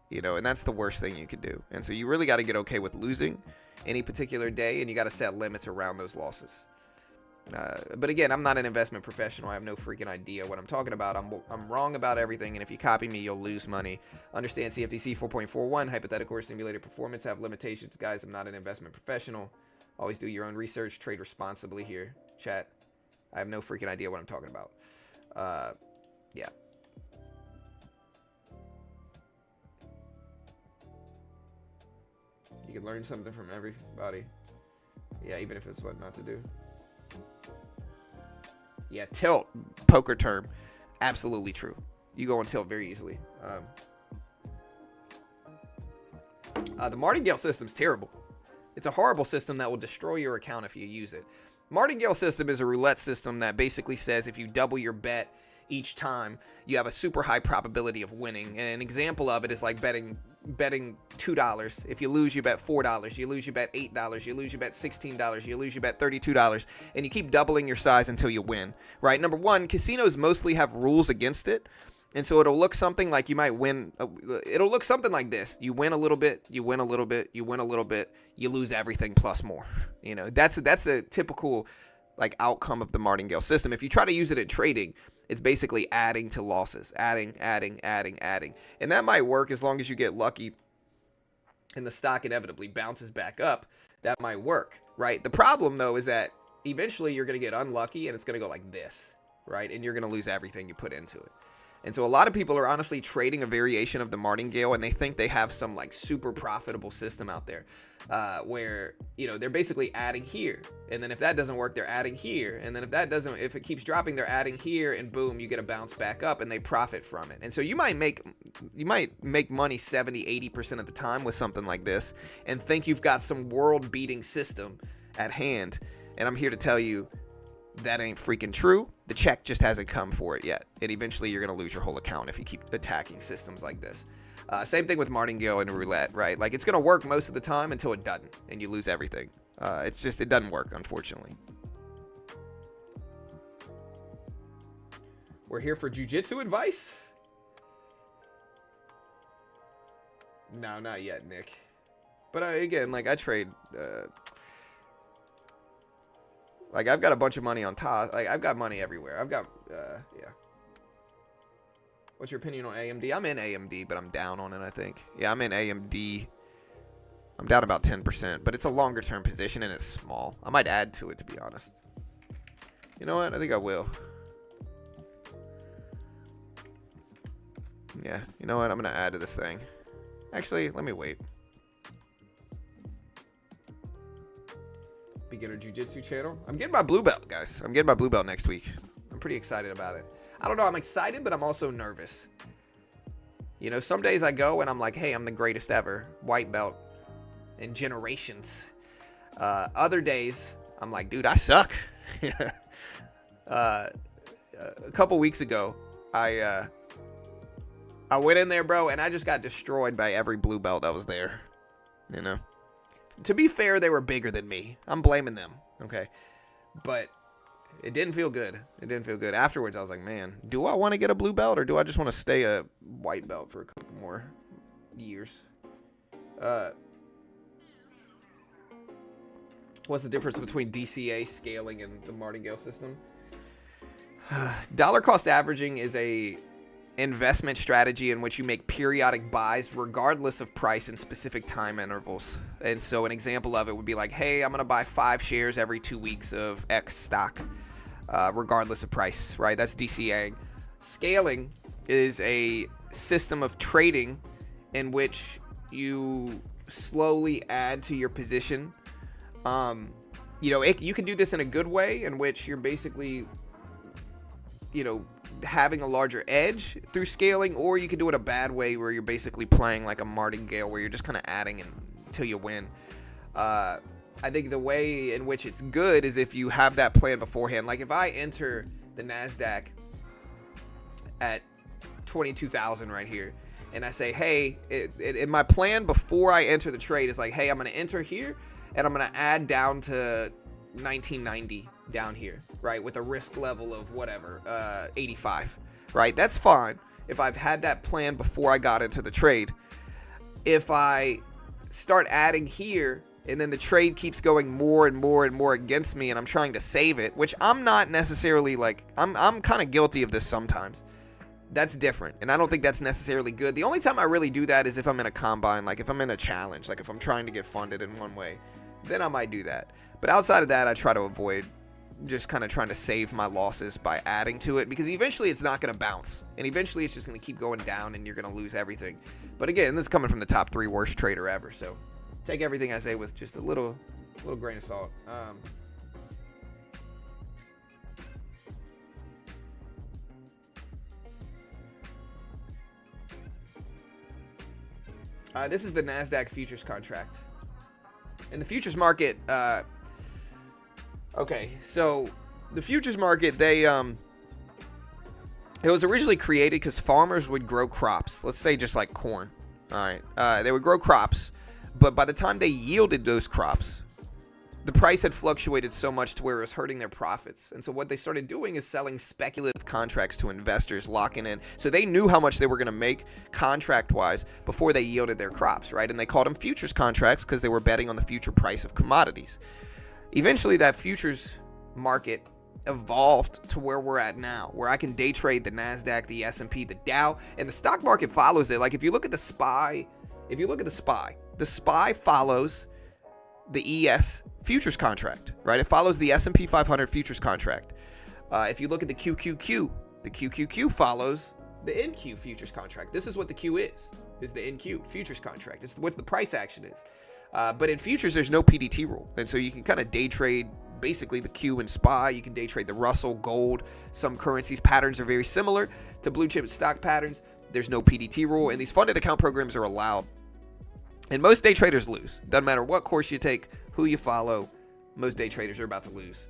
you know, and that's the worst thing you can do. And so you really got to get okay with losing any particular day, and you got to set limits around those losses. But again, I'm not an investment professional. I have no freaking idea what I'm talking about. I'm wrong about everything, and if you copy me, you'll lose money. Understand CFTC 4.41, hypothetical or simulated performance have limitations. Guys, I'm not an investment professional. Always do your own research. Trade responsibly here. Chat. I have no freaking idea what I'm talking about. Yeah. You can learn something from everybody. Yeah, even if it's what not to do. Yeah, tilt, poker term. Absolutely true. You go on tilt very easily. The martingale system's terrible. It's a horrible system that will destroy your account if you use it. Martingale system is a roulette system that basically says if you double your bet each time, you have a super high probability of winning. And an example of it is like betting $2. If you lose, you bet $4. You lose, you bet $8. You lose, you bet $16. You lose, you bet $32. And you keep doubling your size until you win, right? Number one, casinos mostly have rules against it. And so it'll look something like you might win. It'll look something like this. You win a little bit, you win a little bit, you win a little bit, you lose everything plus more. You know, that's the typical like outcome of the martingale system. If you try to use it at trading, it's basically adding to losses, adding. And that might work as long as you get lucky and the stock inevitably bounces back up. That might work, right? The problem though is that eventually you're going to get unlucky and it's going to go like this, right? And you're going to lose everything you put into it. And so a lot of people are honestly trading a variation of the martingale, and they think they have some like super profitable system out there where, you know, they're basically adding here. And then if that doesn't work, they're adding here. And then if it keeps dropping, they're adding here, and boom, you get a bounce back up and they profit from it. And so you might make money 70, 80% of the time with something like this and think you've got some world beating system at hand. And I'm here to tell you that ain't freaking true. The check just hasn't come for it yet. And eventually you're going to lose your whole account if you keep attacking systems like this. Same thing with martingale and roulette, right? Like, it's going to work most of the time until it doesn't, and you lose everything. It's just, it doesn't work, unfortunately. We're here for jiu-jitsu advice? No, not yet, Nick. But again, like, I trade, like, I've got a bunch of money on top. Like, I've got money everywhere. I've got, yeah. What's your opinion on AMD? I'm in AMD, but I'm down on it, I think. Yeah, I'm in AMD. I'm down about 10%, but it's a longer-term position, and it's small. I might add to it, to be honest. You know what? I think I will. Yeah, you know what? I'm going to add to this thing. Actually, let me wait. Beginner Jiu-Jitsu channel. I'm getting my blue belt, guys. I'm getting my blue belt next week. I'm pretty excited about it. I don't know. I'm excited, but I'm also nervous. You know, some days I go and I'm like, hey, I'm the greatest ever. White belt in generations. Other days, I'm like, dude, I suck. A couple weeks ago, I went in there, bro, and I just got destroyed by every blue belt that was there. You know? To be fair, they were bigger than me. I'm blaming them, okay? But it didn't feel good. It didn't feel good. Afterwards, I was like, man, do I want to get a blue belt or do I just want to stay a white belt for a couple more years? What's the difference between DCA scaling and the martingale system? Dollar cost averaging is a investment strategy in which you make periodic buys regardless of price in specific time intervals. And so an example of it would be like, hey, I'm going to buy 5 shares every 2 weeks of X stock, regardless of price, right? That's DCAing. Scaling is a system of trading in which you slowly add to your position. You know, you can do this in a good way in which you're basically, you know, having a larger edge through scaling, or you can do it a bad way where you're basically playing like a martingale where you're just kind of adding until you win. I think the way in which it's good is if you have that plan beforehand. Like if I enter the NASDAQ at 22,000 right here and I say, hey, in my plan before I enter the trade is like, hey, I'm going to enter here and I'm going to add down to 1990 down here, right, with a risk level of whatever, 85, right? That's fine if I've had that plan before I got into the trade. If I start adding here and then the trade keeps going more and more and more against me and I'm trying to save it, which I'm not necessarily like, I'm kind of guilty of this sometimes. That's different, and I don't think that's necessarily good. The only time I really do that is if I'm in a combine, like if I'm in a challenge, like if I'm trying to get funded in one way, then I might do that. But outside of that, I try to avoid just kind of trying to save my losses by adding to it, because eventually it's not going to bounce, and eventually it's just going to keep going down and you're going to lose everything. But again, this is coming from the top 3 worst trader ever, so take everything I say with just a little grain of salt. This is the NASDAQ futures contract. In the futures market, okay, so the futures market, it was originally created because farmers would grow crops. Let's say just like corn. All right, they would grow crops, but by the time they yielded those crops, the price had fluctuated so much to where it was hurting their profits. And so what they started doing is selling speculative contracts to investors, locking in. So they knew how much they were going to make contract-wise before they yielded their crops, right? And they called them futures contracts because they were betting on the future price of commodities. Eventually, that futures market evolved to where we're at now, where I can day trade the NASDAQ, the S&P, the Dow, and the stock market follows it. Like if you look at the SPY, the SPY follows the ES futures contract, right? It follows the S&P 500 futures contract. If you look at the QQQ follows the NQ futures contract. This is what the Q is the NQ futures contract. It's what the price action is. But in futures, there's no PDT rule. And so you can kind of day trade basically the Q and SPY. You can day trade the Russell, gold. Some currencies patterns are very similar to blue chip stock patterns. There's no PDT rule, and these funded account programs are allowed. And most day traders lose. Doesn't matter what course you take, who you follow, most day traders are about to lose.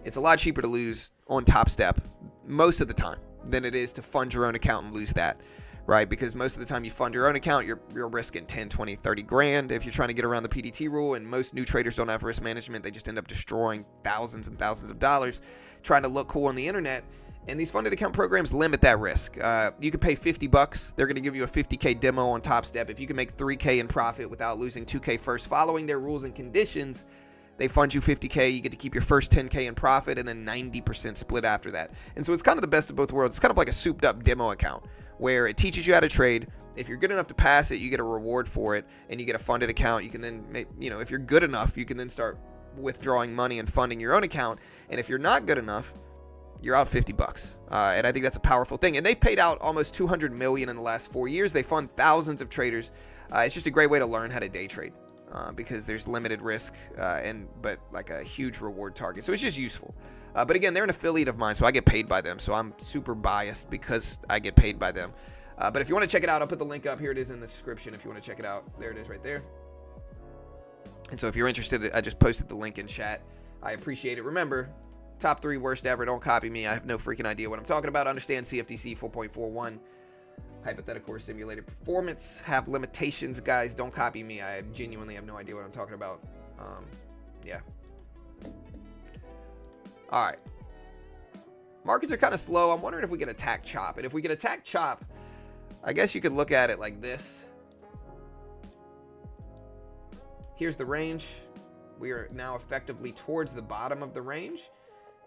It's a lot cheaper to lose on Top Step most of the time than it is to fund your own account and lose that, right? Because most of the time you fund your own account, you're risking 10, 20, 30 grand if you're trying to get around the PDT rule, and most new traders don't have risk management. They just end up destroying thousands and thousands of dollars trying to look cool on the internet. And these funded account programs limit that risk. You can pay $50. They're going to give you a 50K demo on Top Step. If you can make 3K in profit without losing 2K first, following their rules and conditions, they fund you 50K. You get to keep your first 10K in profit and then 90% split after that. And so it's kind of the best of both worlds. It's kind of like a souped up demo account where it teaches you how to trade. If you're good enough to pass it, you get a reward for it, and you get a funded account. You can then, if you're good enough, you can then start withdrawing money and funding your own account. And if you're not good enough, you're out $50. And I think that's a powerful thing. And they've paid out almost $200 million in the last 4 years. They fund thousands of traders. It's just a great way to learn how to day trade because there's limited risk but like a huge reward target. So it's just useful. But again, they're an affiliate of mine, so I get paid by them. So I'm super biased because I get paid by them. But if you want to check it out, I'll put the link up. Here it is in the description if you want to check it out. There it is right there. And so if you're interested, I just posted the link in chat. I appreciate it. Remember, top 3 worst ever. Don't copy me. I have no freaking idea what I'm talking about. Understand CFTC 4.41. Hypothetical or simulated performance have limitations, guys. Don't copy me. I genuinely have no idea what I'm talking about. Yeah. All right. Markets are kind of slow. I'm wondering if we can attack chop. And if we can attack chop, I guess you could look at it like this. Here's the range. We are now effectively towards the bottom of the range.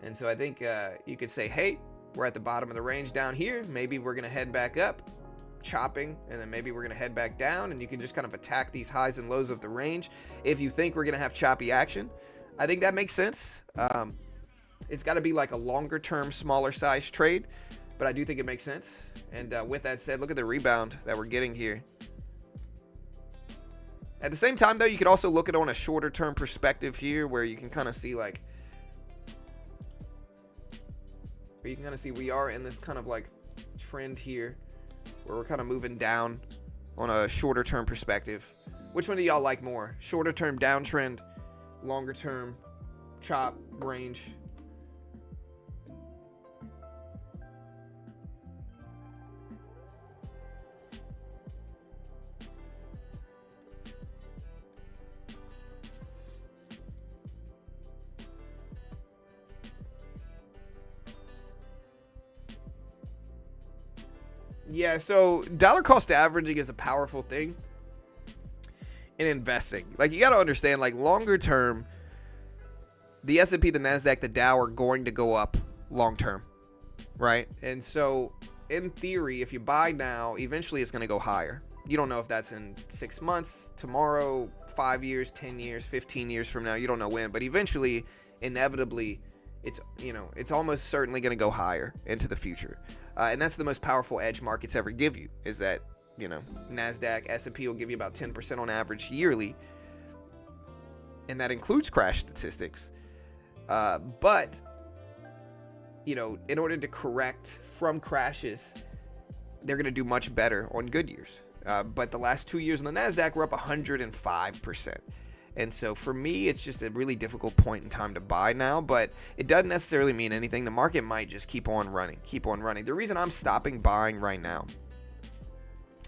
And so I think you could say, hey, we're at the bottom of the range down here. Maybe we're going to head back up, chopping, and then maybe we're going to head back down. And you can just kind of attack these highs and lows of the range. If you think we're going to have choppy action, I think that makes sense. It's got to be like a longer term, smaller size trade, but I do think it makes sense. And with that said, look at the rebound that we're getting here. At the same time, though, you could also look at it on a shorter term perspective here where you can kind of see like, we are in this kind of like trend here where we're kind of moving down on a shorter term perspective. Which one do y'all like more? Shorter term downtrend, longer term chop range? Yeah, so dollar cost averaging is a powerful thing in investing. Like, you got to understand, like, longer term, the S&P, the NASDAQ, the Dow are going to go up long term, right? And so, in theory, if you buy now, eventually it's going to go higher. You don't know if that's in 6 months, tomorrow, 5 years, 10 years, 15 years from now. You don't know when, but eventually, inevitably, it's almost certainly going to go higher into the future. And that's the most powerful edge markets ever give you, is that, NASDAQ, S&P will give you about 10% on average yearly. And that includes crash statistics. But, in order to correct from crashes, they're going to do much better on good years. But the last 2 years on the NASDAQ were up 105%. And so for me, it's just a really difficult point in time to buy now, but it doesn't necessarily mean anything. The market might just keep on running. The reason I'm stopping buying right now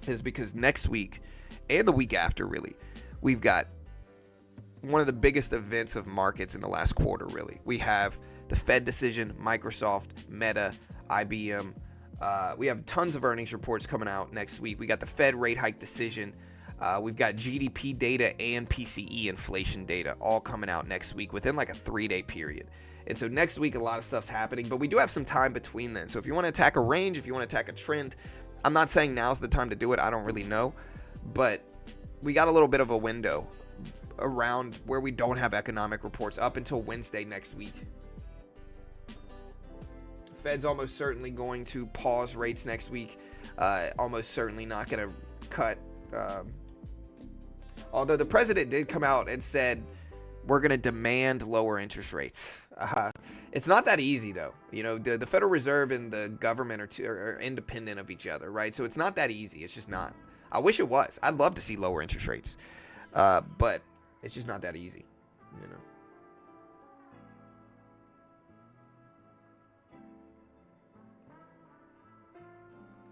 is because next week and the week after, really, we've got one of the biggest events of markets in the last quarter, really. We have the Fed decision, Microsoft, Meta, IBM. We have tons of earnings reports coming out next week. We got the Fed rate hike decision. We've got GDP data and PCE inflation data all coming out next week within like a 3-day period. And so next week, a lot of stuff's happening, but we do have some time between then. So if you want to attack a range, if you want to attack a trend, I'm not saying now's the time to do it. I don't really know, but we got a little bit of a window around where we don't have economic reports up until Wednesday next week. Fed's almost certainly going to pause rates next week. Almost certainly not going to cut. Although the president did come out and said, we're going to demand lower interest rates. It's not that easy, though. The Federal Reserve and the government are independent of each other, right? So it's not that easy. It's just not. I wish it was. I'd love to see lower interest rates. But it's just not that easy,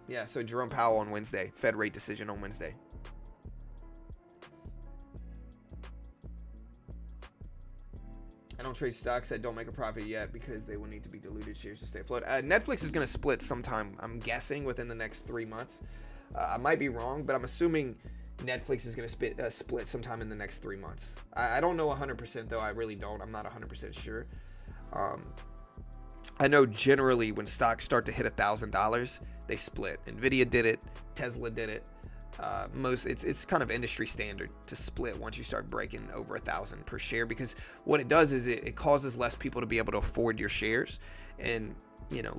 Yeah, so Jerome Powell on Wednesday. Fed rate decision on Wednesday. I don't trade stocks that don't make a profit yet because they will need to be diluted shares to stay afloat. Netflix is going to split sometime, I'm guessing, within the next 3 months. I might be wrong, but I'm assuming Netflix is going to split sometime in the next 3 months. I don't know 100%, though. I really don't. I'm not 100% sure. I know generally when stocks start to hit $1,000, they split. Nvidia did it. Tesla did it. It's kind of industry standard to split once you start breaking over 1,000 per share, because what it does is it causes less people to be able to afford your shares, and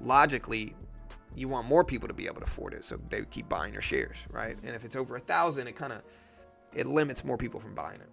logically you want more people to be able to afford it, so they keep buying your shares, right? And if it's over 1,000, it limits more people from buying it.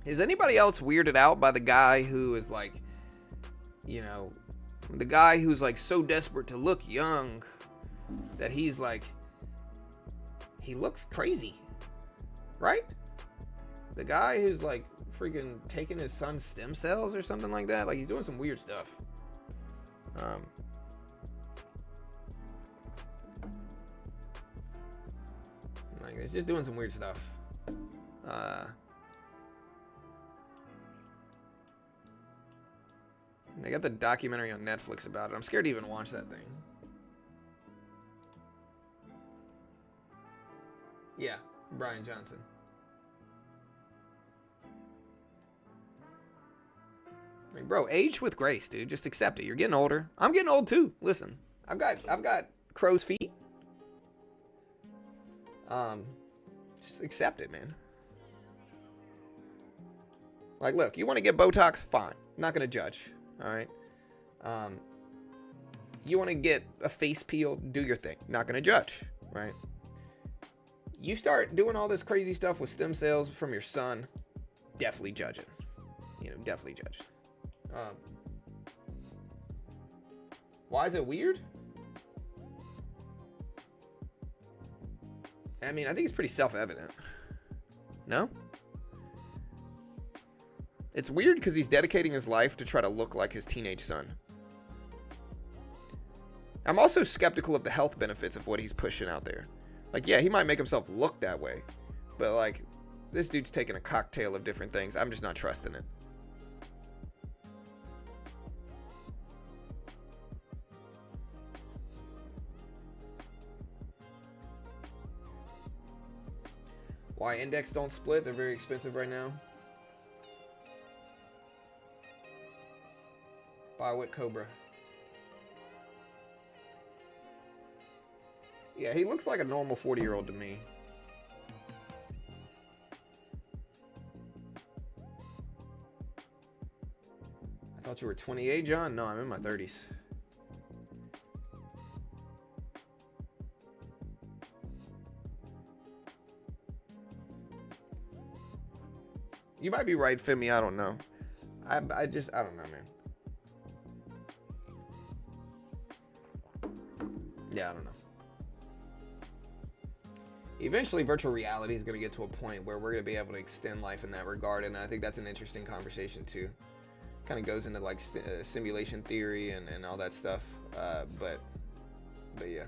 Is anybody else weirded out by the guy who is like, the guy who's like so desperate to look young that he's like, he looks crazy, right? The guy who's like freaking taking his son's stem cells or something like that. Like, he's doing some weird stuff. Like, he's just doing some weird stuff. They got the documentary on Netflix about it. I'm scared to even watch that thing. Yeah, Brian Johnson. I mean, bro, age with grace, dude. Just accept it. You're getting older. I'm getting old too. Listen, I've got crow's feet. Just accept it, man. Like, look, you want to get Botox? Fine. Not gonna judge. All right. You want to get a face peel? Do your thing. Not gonna judge. Right. You start doing all this crazy stuff with stem cells from your son, definitely judging. Definitely judging. Why is it weird? I mean, I think it's pretty self-evident. No? It's weird because he's dedicating his life to try to look like his teenage son. I'm also skeptical of the health benefits of what he's pushing out there. Like, yeah, he might make himself look that way, but like, this dude's taking a cocktail of different things. I'm just not trusting it. Why index don't split? They're very expensive right now. Buy what Cobra? Yeah, he looks like a normal 40-year-old to me. I thought you were 28, John? No, I'm in my 30s. You might be right, Femi. I don't know. I don't know, man. Yeah, I don't know. Eventually, virtual reality is going to get to a point where we're going to be able to extend life in that regard, and I think that's an interesting conversation too. Kind of goes into like simulation theory and all that stuff, but yeah.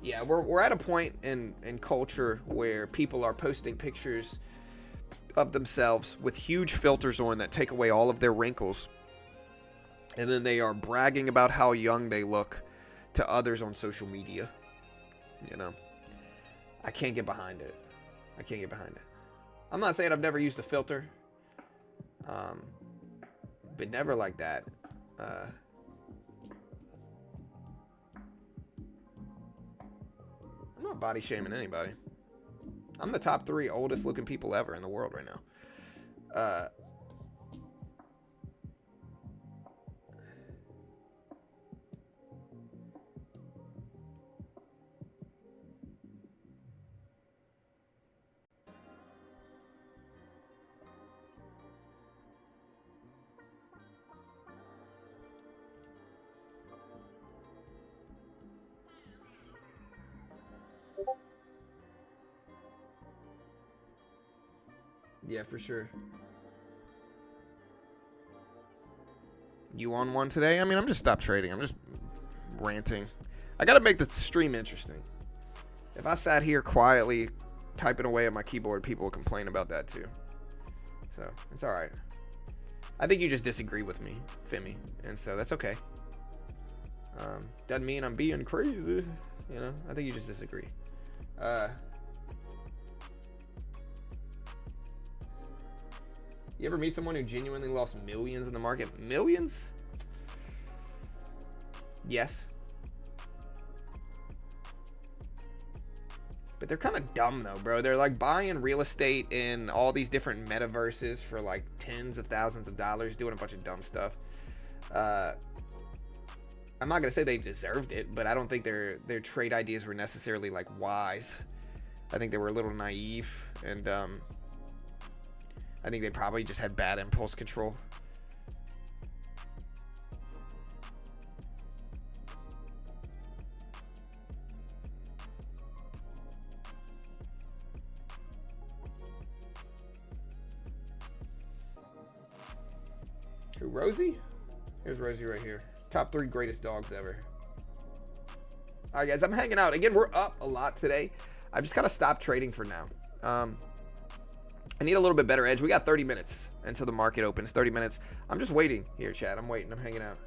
Yeah, we're at a point in culture where people are posting pictures of themselves with huge filters on that take away all of their wrinkles, and then they are bragging about how young they look to others on social media. I can't get behind it. I'm not saying I've never used a filter, but never like that. I'm not body shaming anybody. I'm the top 3 oldest looking people ever in the world right now. Yeah, for sure. You on one today? I mean, I'm just stop trading. I'm just ranting. I gotta make the stream interesting. If I sat here quietly typing away at my keyboard, people would complain about that too. So it's all right. I think you just disagree with me, Femi, and so that's okay. Doesn't mean I'm being crazy, you know. I think you just disagree. You ever meet someone who genuinely lost millions in the market? Millions? Yes. But they're kind of dumb though, bro. They're like buying real estate in all these different metaverses for like tens of thousands of dollars, doing a bunch of dumb stuff. I'm not gonna say they deserved it, but I don't think their trade ideas were necessarily like wise. I think they were a little naive, and I think they probably just had bad impulse control. Who, Rosie? Here's Rosie right here. Top 3 greatest dogs ever. All right, guys, I'm hanging out. Again, we're up a lot today. I've just got to stop trading for now. I need a little bit better edge. We got 30 minutes until the market opens. 30 minutes. I'm just waiting here, Chad. I'm waiting. I'm hanging out.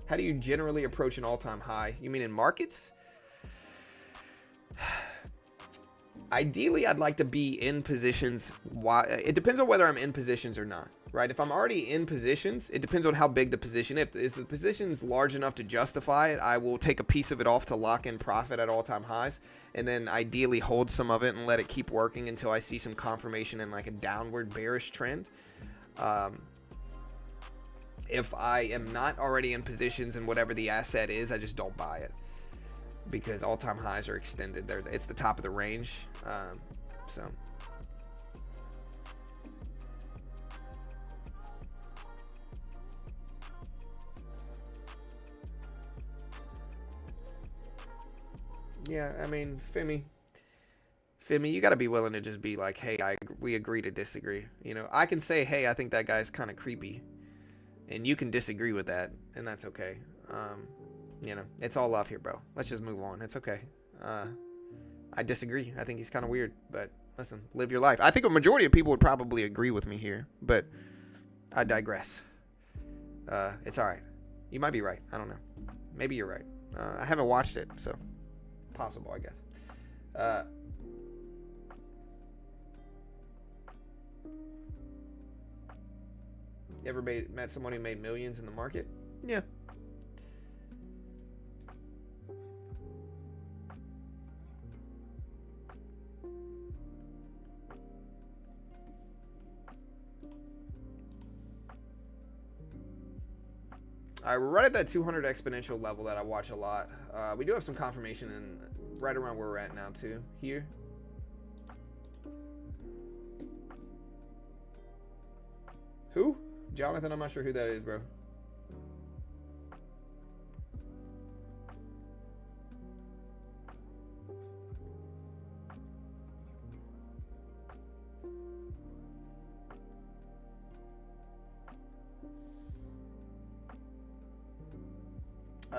How do you generally approach an all-time high? You mean in markets? Ideally, I'd like to be in positions. It depends on whether I'm in positions or not, right? If I'm already in positions, it depends on how big the position is. If the position's large enough to justify it, I will take a piece of it off to lock in profit at all-time highs, and then ideally hold some of it and let it keep working until I see some confirmation in like a downward bearish trend. If I am not already in positions in whatever the asset is, I just don't buy it, because all-time highs are extended. It's the top of the range. So yeah, I mean, Femi, you got to be willing to just be like, hey, we agree to disagree. You know, I can say, hey, I think that guy's kind of creepy, and you can disagree with that, and that's okay. You know, it's all love here, bro. Let's just move on. It's okay. I disagree. I think he's kind of weird, but listen, live your life. I think a majority of people would probably agree with me here, but I digress. It's all right. You might be right. I don't know. Maybe you're right. I haven't watched it, so possible, I guess. You ever met someone who made millions in the market? Yeah. All right, we're right at that 200 exponential level that I watch a lot. We do have some confirmation in right around where we're at now too. Here. Who? Jonathan, I'm not sure who that is, bro.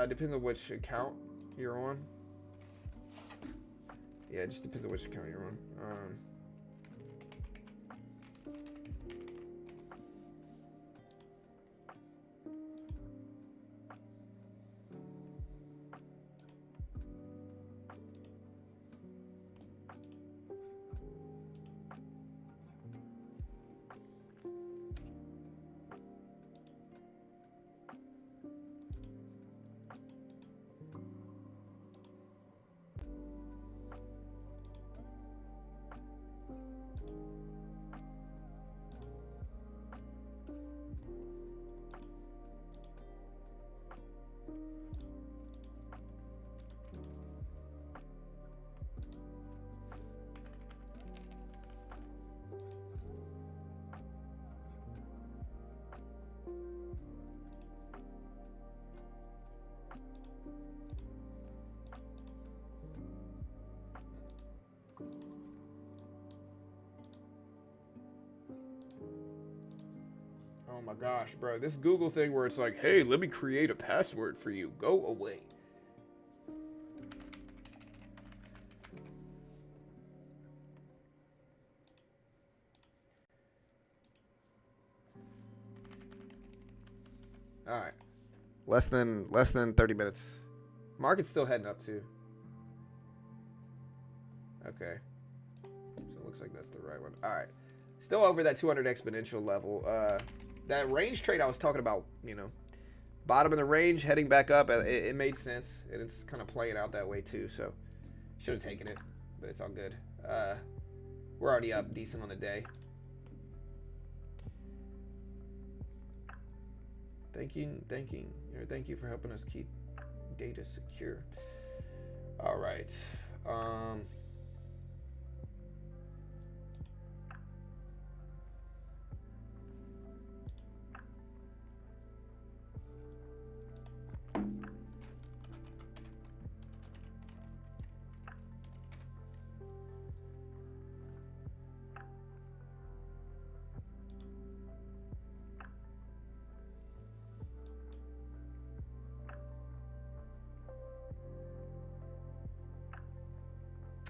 Depends on which account you're on. Yeah, it just depends on which account you're on. Oh my gosh, bro. This Google thing where it's like, hey, let me create a password for you. Go away. All right. Less than 30 minutes. Market's still heading up too. Okay. So it looks like that's the right one. All right. Still over that 200 exponential level. That range trade I was talking about, you know, bottom of the range, heading back up, it made sense. And it's kind of playing out that way too. So should have taken it, but it's all good. We're already up decent on the day. Thank you for helping us keep data secure. All right.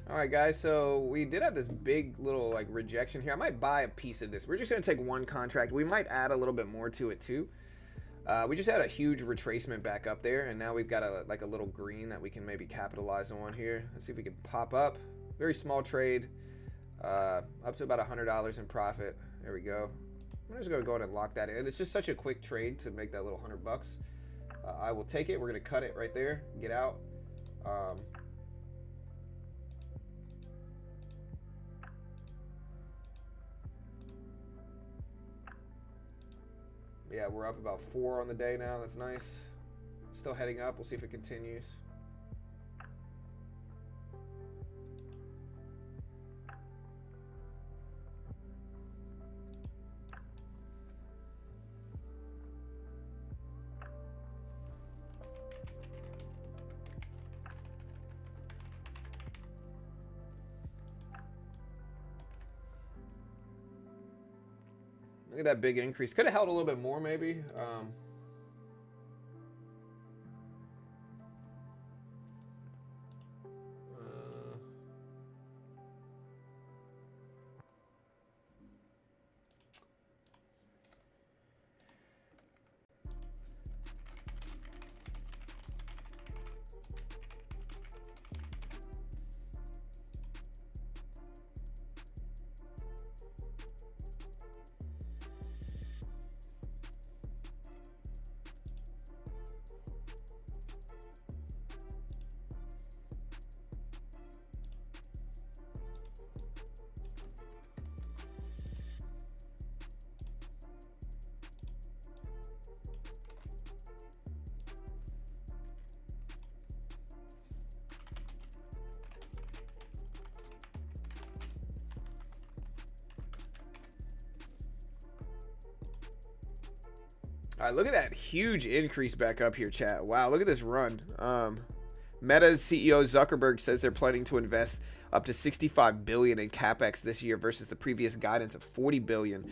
All right, guys, so we did have this big little like rejection here. I might buy a piece of this. We're just going to take one contract. We might add a little bit more to it too. We just had a huge retracement back up there, and now we've got a little green that we can maybe capitalize on here. Let's see if we can pop up. Very small trade, up to about $100 in profit. There we go. I'm just going to go ahead and lock that in. It's just such a quick trade to make that little $100 bucks. I will take it. We're going to cut it right there. Get out. Yeah, we're up about 4 on the day now. That's nice. Still heading up. We'll see if it continues. Look at that big increase. Could have held a little bit more, maybe. All right, look at that huge increase back up here, chat. Wow, look at this run. Meta's CEO Zuckerberg says they're planning to invest up to $65 billion in capex this year versus the previous guidance of $40 billion.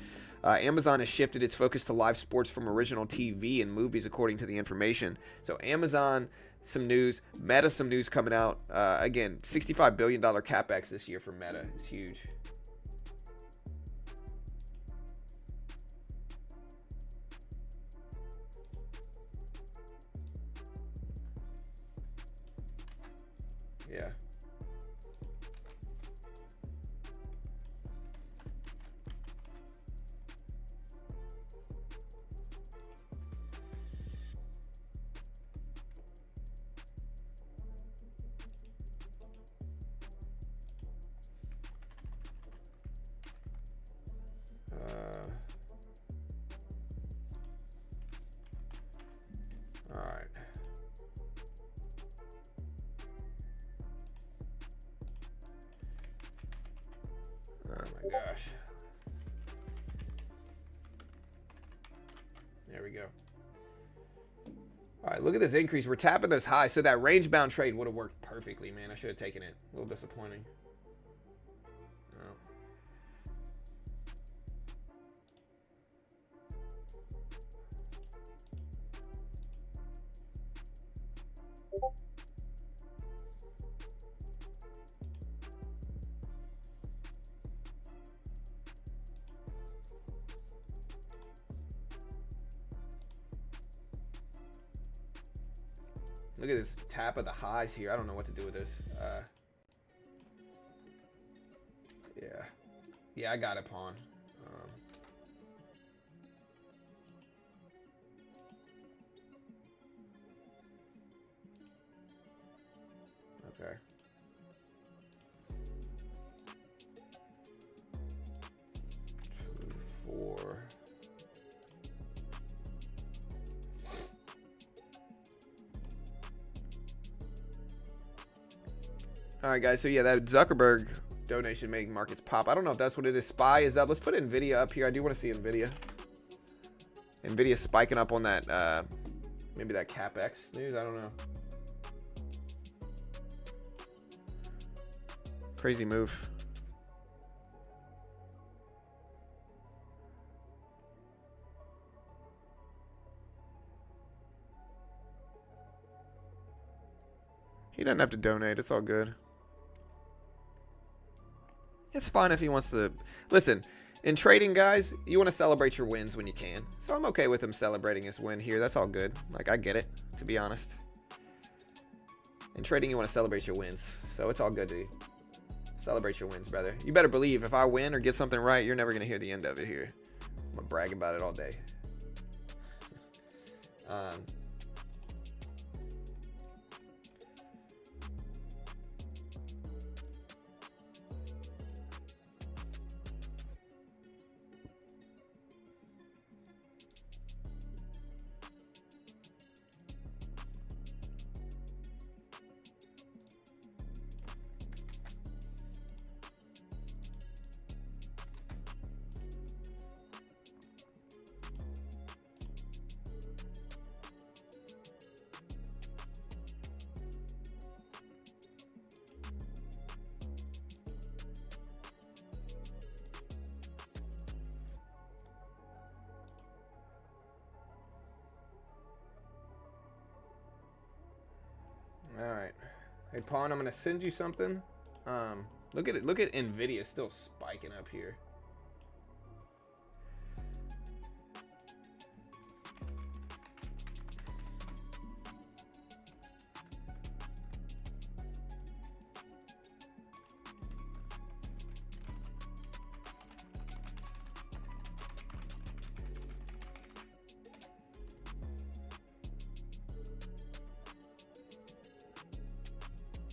Amazon has shifted its focus to live sports from original TV and movies, according to the information. So Amazon, some news. Meta, some news coming out. Again, $65 billion capex this year for Meta is huge. Yeah. All right. Oh my gosh. There we go. All right, look at this increase. We're tapping those highs. So that range bound trade would have worked perfectly, man. I should have taken it. A little disappointing. Oh. Look at this tap of the highs here. I don't know what to do with this. Yeah, I got it, pawn. Okay. Two, four. All right, guys. So yeah, that Zuckerberg donation making markets pop. I don't know if that's what it is. SPY is up. Let's put Nvidia up here. I do want to see Nvidia. Nvidia spiking up on that. Maybe that CapEx news. I don't know. Crazy move. He doesn't have to donate. It's all good. It's fine if he wants to. Listen, in trading, guys, you want to celebrate your wins when you can. So I'm okay with him celebrating his win here. That's all good. Like, I get it, to be honest. In trading, you want to celebrate your wins. So it's all good to celebrate your wins, brother. You better believe if I win or get something right, you're never going to hear the end of it here. I'm going to brag about it all day. All right. Hey, Pawn, I'm going to send you something. Look at it. Look at Nvidia still spiking up here.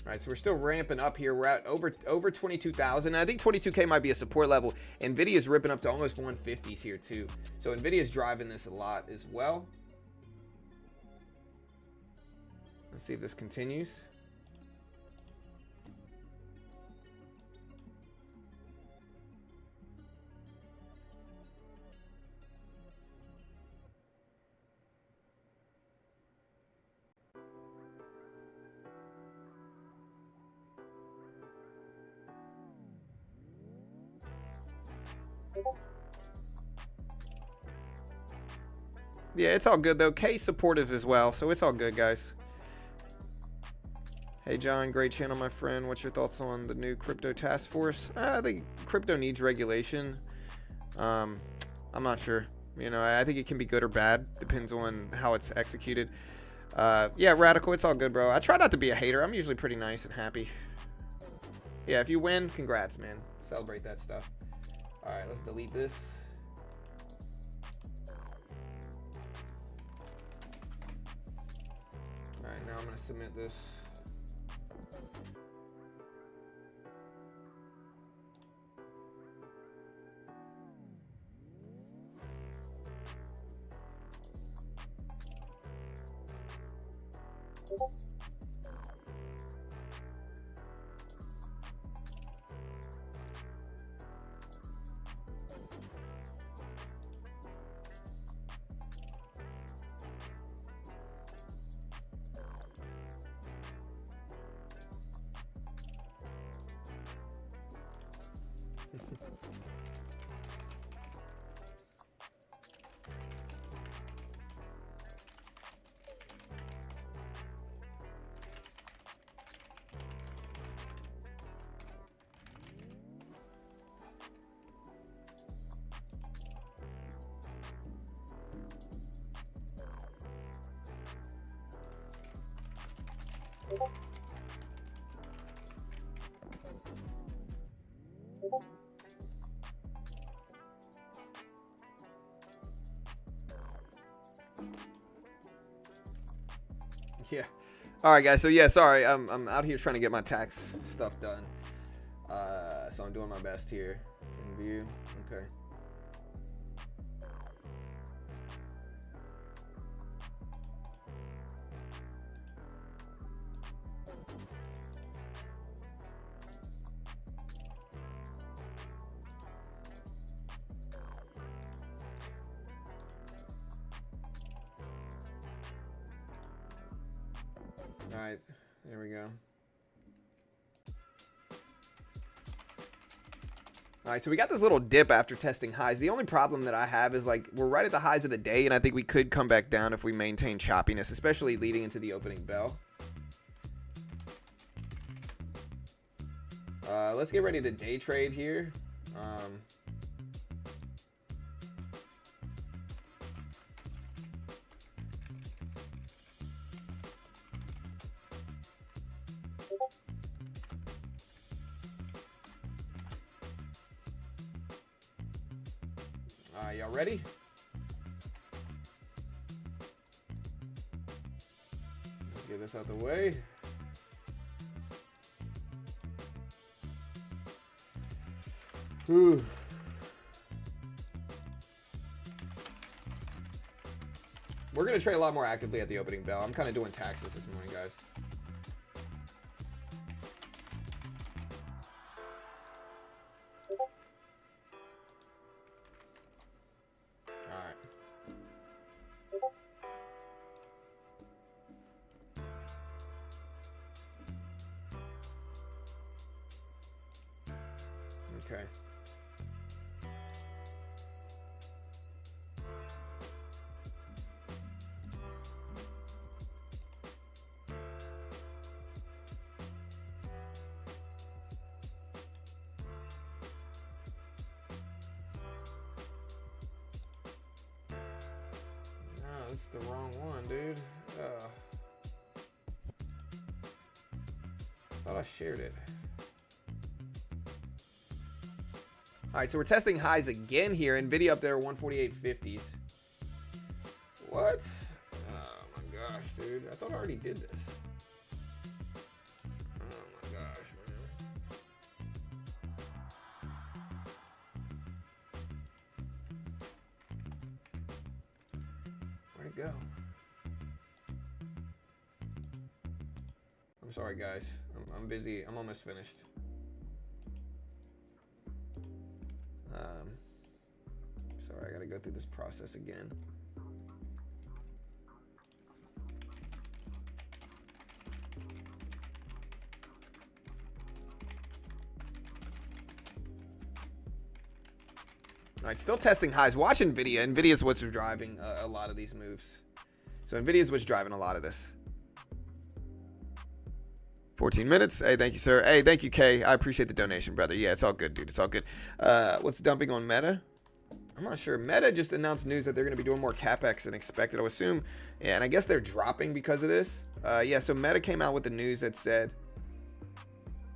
All right, so we're still ramping up here. We're at over 22,000. I think 22K might be a support level. Nvidia's ripping up to almost 150s here too. So Nvidia's driving this a lot as well. Let's see if this continues. Yeah, it's all good though. K's supportive as well, so it's all good, guys. Hey John, great channel, my friend. What's your thoughts on the new crypto task force? I think crypto needs regulation. I'm not sure. You know, I think it can be good or bad. Depends on how it's executed. Yeah, Radical, it's all good, bro. I try not to be a hater. I'm usually pretty nice and happy. Yeah, if you win, congrats, man. Celebrate that stuff. All right, let's delete this. All right, now I'm going to submit this. Yeah. All right, guys. So yeah, sorry. I'm out here trying to get my tax stuff done. So I'm doing my best here. In view. Okay. All right, there we go. All right, so we got this little dip after testing highs. The only problem that I have is, like, we're right at the highs of the day, and I think we could come back down if we maintain choppiness, especially leading into the opening bell. Let's get ready to day trade here. Y'all ready? Let's get this out the way. Whew. We're going to trade a lot more actively at the opening bell. I'm kind of doing taxes this morning, guys. Okay. No, this is the wrong one, dude. Thought I shared it. All right, so we're testing highs again here. NVIDIA up there, 148.50s. What? Oh my gosh, dude. I thought I already did this. Oh my gosh, man. Where'd it go? I'm sorry, guys. I'm busy. I'm almost finished. Sorry, I gotta go through this process again. All right, still testing highs. Watch NVIDIA. NVIDIA is what's driving a lot of these moves. So NVIDIA is what's driving a lot of this. 14 minutes. Hey, thank you, sir. Hey, thank you, Kay. I appreciate the donation, brother. Yeah, it's all good, dude. It's all good. What's dumping on Meta? I'm not sure. Meta just announced news that they're going to be doing more CapEx than expected, I would assume. Yeah, and I guess they're dropping because of this. Yeah, so Meta came out with the news that said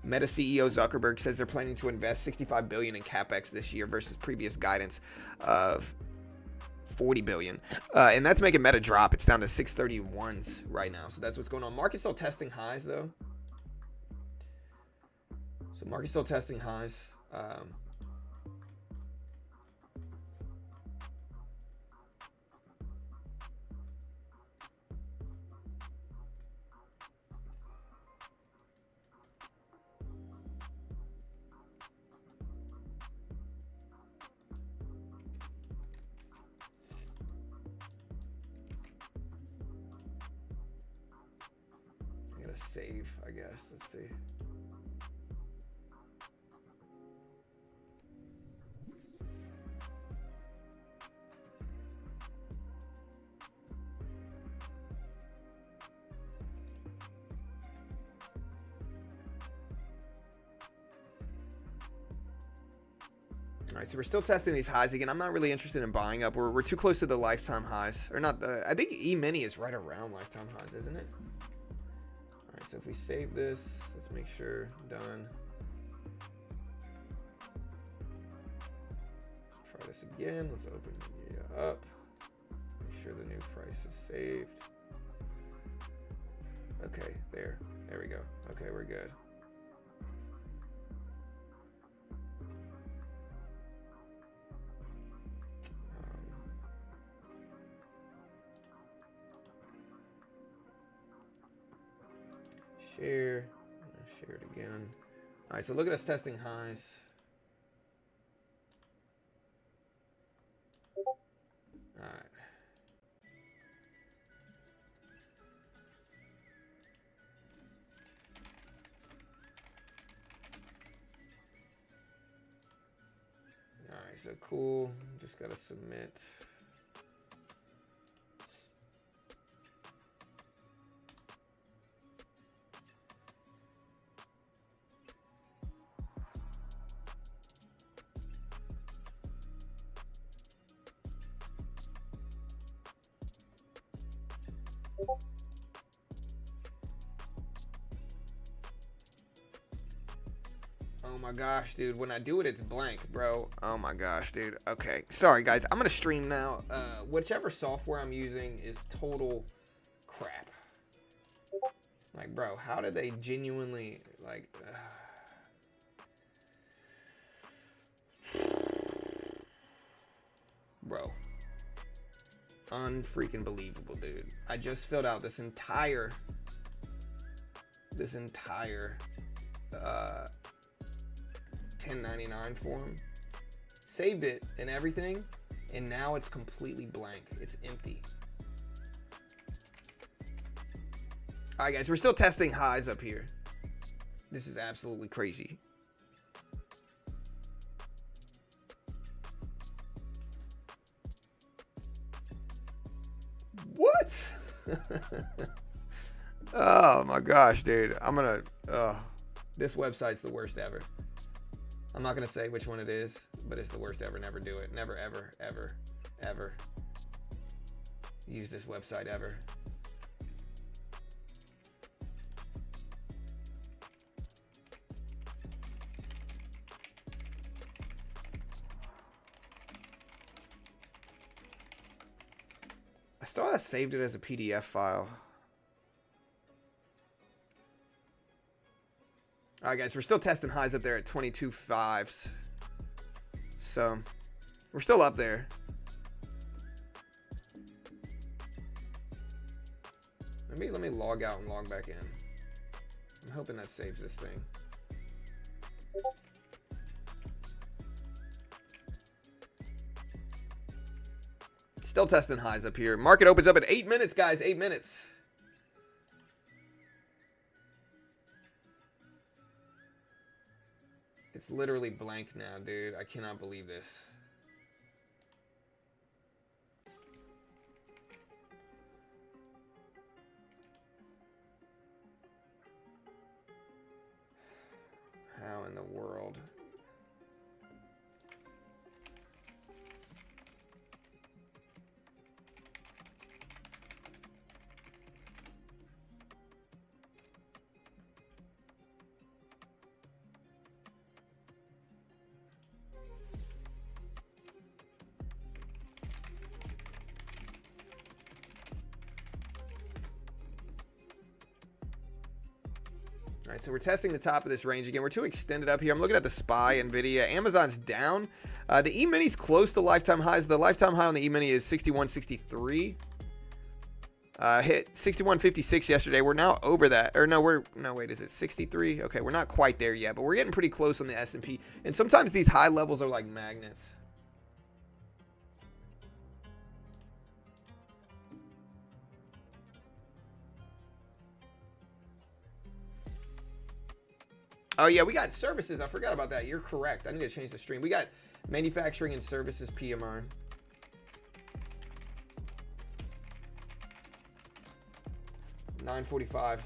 Meta CEO Zuckerberg says they're planning to invest $65 billion in CapEx this year versus previous guidance of $40 billion. And that's making Meta drop. It's down to 631s right now. So that's what's going on. Market's still testing highs, though. So market's still testing highs. I gotta save, I guess. Let's see. All right, so we're still testing these highs again. I'm not really interested in buying up. We're too close to the lifetime highs, or not. I think E-mini is right around lifetime highs, isn't it? All right, so if we save this, let's make sure, done. Try this again. Let's open it up. Make sure the new price is saved. Okay, there we go. Okay, we're good. Share it again. All right, so look at us testing highs. All right. All right, so cool. Just gotta submit. Oh my gosh, dude. When I do it, it's blank, bro. Oh my gosh, dude. Okay. Sorry, guys. I'm going to stream now. Whichever software I'm using is total crap. Like, bro, how did they genuinely, like... Bro. Unfreaking believable, dude. I just filled out this entire 1099 form, saved it and everything, and now it's completely blank. It's empty. All right, guys, we're still testing highs up here. This is absolutely crazy. What? Oh my gosh, dude. This website's the worst ever. I'm not gonna say which one it is, but it's the worst ever. Never do it. Never, ever, ever, ever use this website ever. I still have saved it as a PDF file. All right, guys, we're still testing highs up there at 22.5s. So we're still up there. Let me log out and log back in. I'm hoping that saves this thing. Still testing highs up here. Market opens up at 8 minutes, guys. 8 minutes. It's literally blank now, dude. I cannot believe this. How in the world? All right, so we're testing the top of this range again. We're too extended up here. I'm looking at the SPY, NVIDIA. Amazon's down. The E-mini's close to lifetime highs. The lifetime high on the E-mini is 61.63. Hit 61.56 yesterday. We're now over that. Or no, wait, is it 63? Okay, we're not quite there yet, but we're getting pretty close on the S&P. And sometimes these high levels are like magnets. Oh, yeah, we got services. I forgot about that. You're correct. I need to change the stream. We got manufacturing and services PMI. $9.45.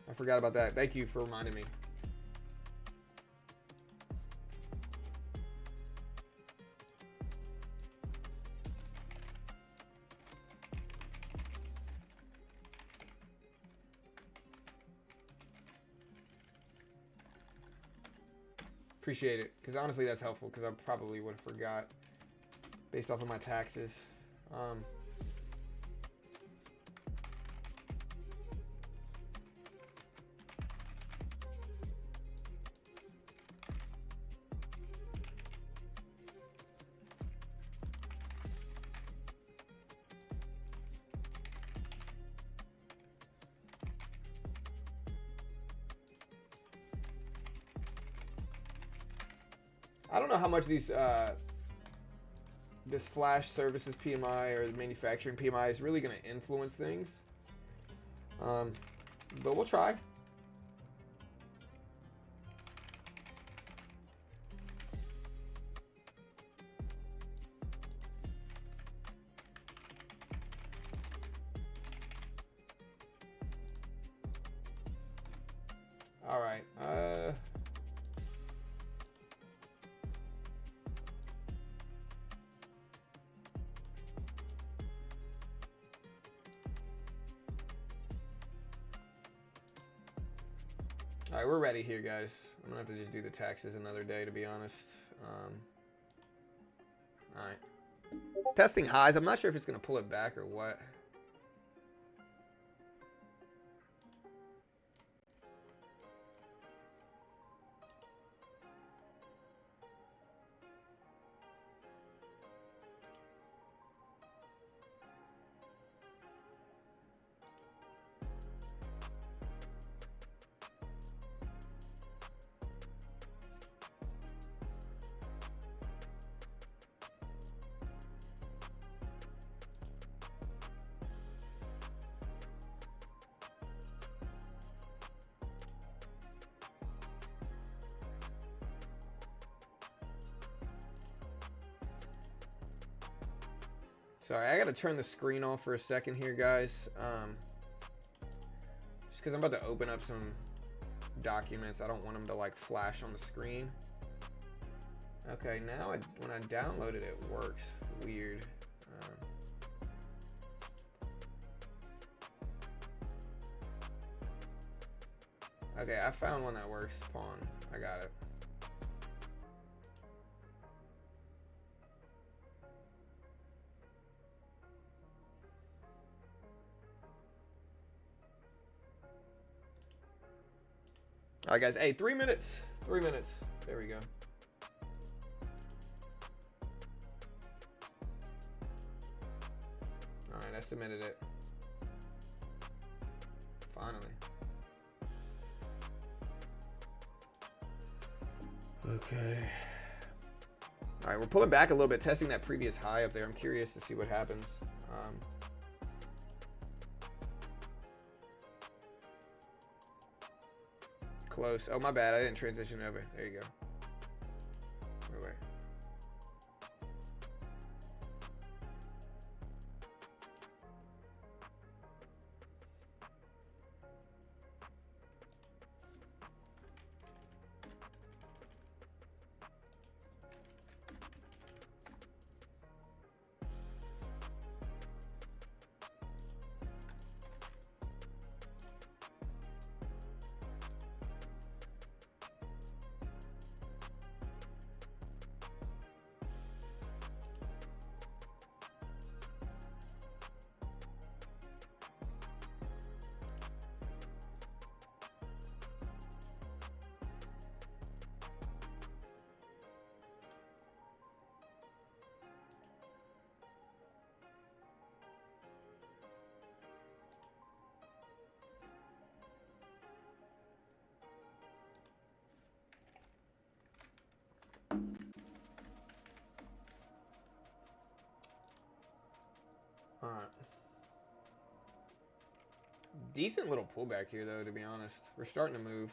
I forgot about that. Thank you for reminding me. Appreciate it, because honestly that's helpful, because I probably would have forgot based off of my taxes. I don't know how much these this flash services PMI or the manufacturing PMI is really going to influence things, but we'll try. All right. All right, we're ready here, guys. I'm gonna have to just do the taxes another day, to be honest. All right. It's testing highs. I'm not sure if it's gonna pull it back or what. Sorry, I gotta turn the screen off for a second here, guys. Just because I'm about to open up some documents. I don't want them to like flash on the screen. Okay, now when I download it, it works. Weird. Okay, I found one that works. Pawn. I got it. All right, guys. Hey, 3 minutes. 3 minutes. There we go. All right, I submitted it. Finally. Okay. All right, we're pulling back a little bit, testing that previous high up there. I'm curious to see what happens. Close. Oh, my bad. I didn't transition over. There you go. Wait. All right. Decent little pullback here, though, to be honest. We're starting to move.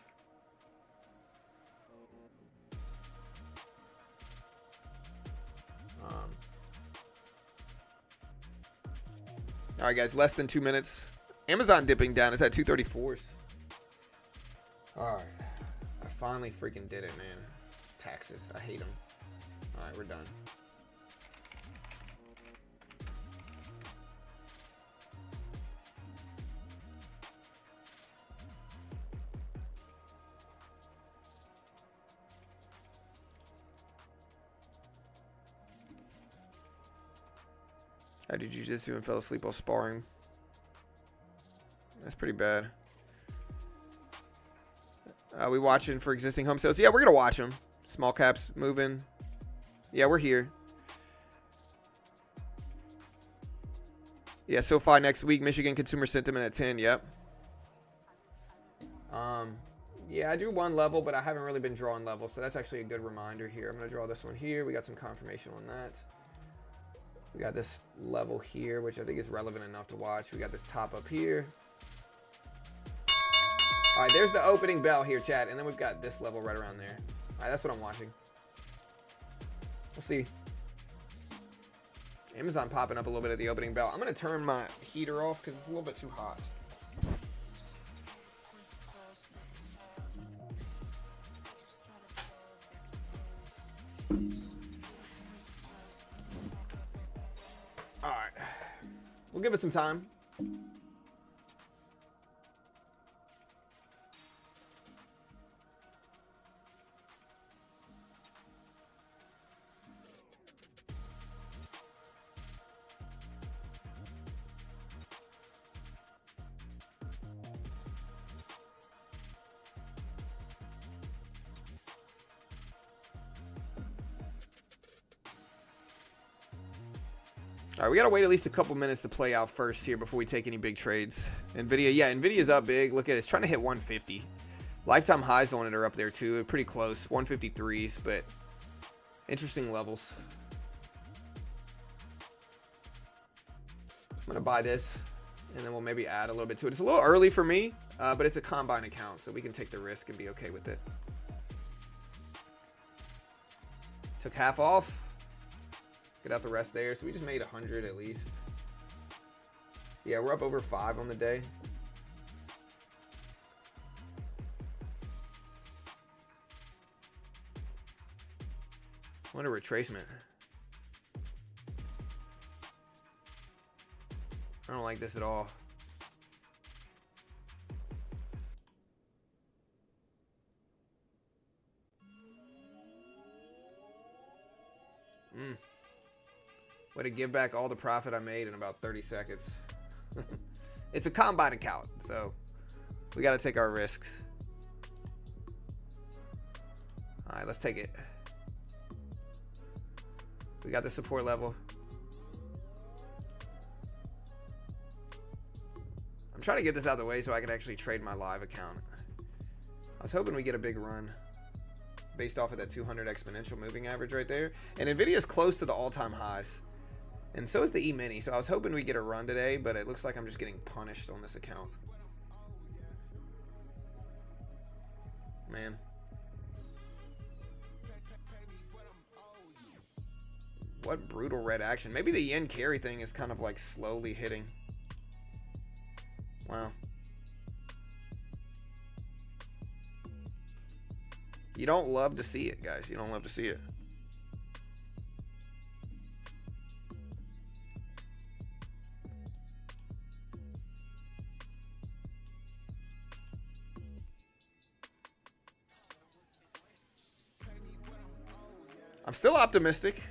All right, guys, less than 2 minutes. Amazon dipping down. It's at 234s. All right. I finally freaking did it, man. Taxes. I hate them. All right, we're done. I did jiu-jitsu and fell asleep while sparring. That's pretty bad. We watching for existing home sales? Yeah, we're gonna watch them. Small caps moving. Yeah, we're here. Yeah, SoFi next week. Michigan consumer sentiment at 10. Yep. Yeah, I drew one level, but I haven't really been drawing levels, so that's actually a good reminder here. I'm gonna draw this one here. We got some confirmation on that. We got this level here, which I think is relevant enough to watch. We got this top up here. All right, there's the opening bell here, chat, and then we've got this level right around there. All right, that's what I'm watching. We'll see. Amazon popping up a little bit at the opening bell. I'm gonna turn my heater off because it's a little bit too hot. All right, we'll give it some time. All right, we gotta wait at least a couple minutes to play out first here before we take any big trades. Nvidia, yeah, Nvidia's up big. Look at it, it's trying to hit 150. Lifetime highs on it are up there too, pretty close, 153s, but interesting levels. I'm gonna buy this, and then we'll maybe add a little bit to it. It's a little early for me, but it's a combine account, so we can take the risk and be okay with it. Took half off. Get out the rest there. So we just made 100 at least. Yeah, we're up over 5 on the day. What a retracement. I don't like this at all. Way to give back all the profit I made in about 30 seconds. It's a combine account, so we got to take our risks. All right, let's take it. We got the support level. I'm trying to get this out of the way so I can actually trade my live account. I was hoping we get a big run based off of that 200 exponential moving average right there. And Nvidia's close to the all-time highs. And so is the E-mini. So I was hoping we get a run today, but it looks like I'm just getting punished on this account. Man. What brutal red action. Maybe the yen carry thing is kind of like slowly hitting. Wow. You don't love to see it, guys. You don't love to see it. I'm still optimistic.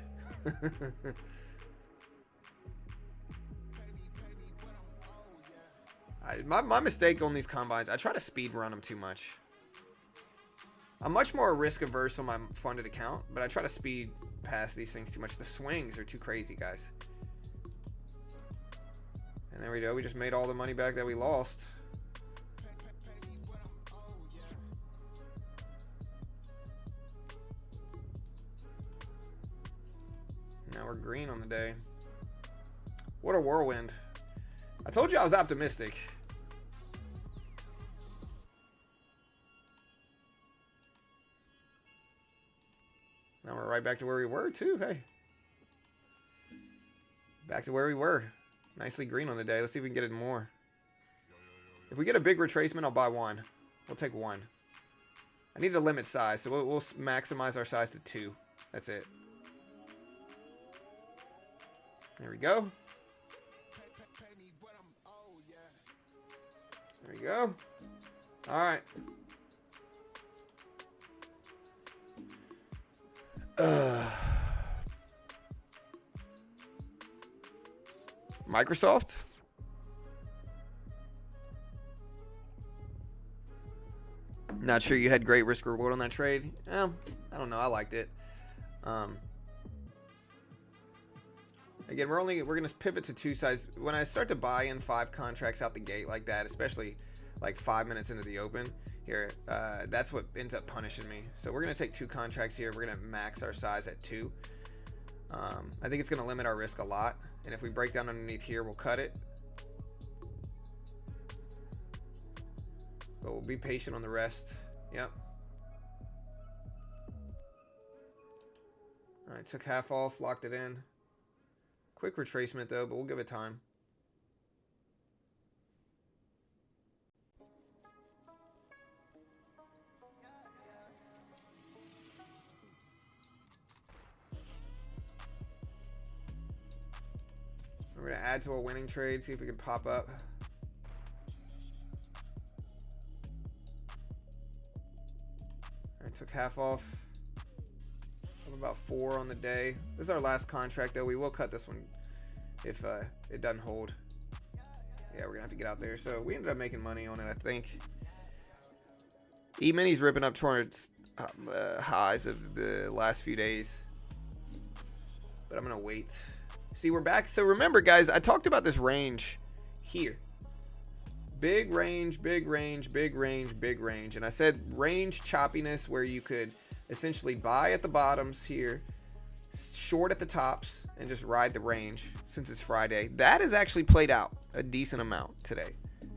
My mistake on these combines, I try to speed run them too much. I'm much more risk averse on my funded account, but I try to speed past these things too much. The swings are too crazy, guys. And there we go. We just made all the money back that we lost. Now we're green on the day. What a whirlwind. I told you I was optimistic. Now we're right back to where we were too. Hey. Back to where we were. Nicely green on the day. Let's see if we can get it more. If we get a big retracement, I'll buy one. We'll take one. I need to limit size, so we'll maximize our size to 2. That's it. There we go. There we go. All right. Microsoft. Not sure you had great risk reward on that trade. I don't know. I liked it. Again, we're gonna pivot to two sides. When I start to buy in 5 contracts out the gate like that, especially like 5 minutes into the open here, that's what ends up punishing me. So we're gonna take 2 contracts here. We're gonna max our size at 2. I think it's gonna limit our risk a lot. And if we break down underneath here, we'll cut it. But we'll be patient on the rest. Yep. All right, took half off, locked it in. Quick retracement though, but we'll give it time. We're gonna add to a winning trade, see if we can pop up. All right, took half off. About 4 on the day. This is our last contract though. We will cut this one if it doesn't hold. Yeah, we're gonna have to get out there. So we ended up making money on it, I think. E-mini's ripping up towards highs of the last few days, but I'm gonna wait. See, we're back. So remember guys, I talked about this range here. Big range, big range, big range, big range. And I said range choppiness where you could essentially buy at the bottoms here, short at the tops, and just ride the range since it's Friday. That has actually played out a decent amount today,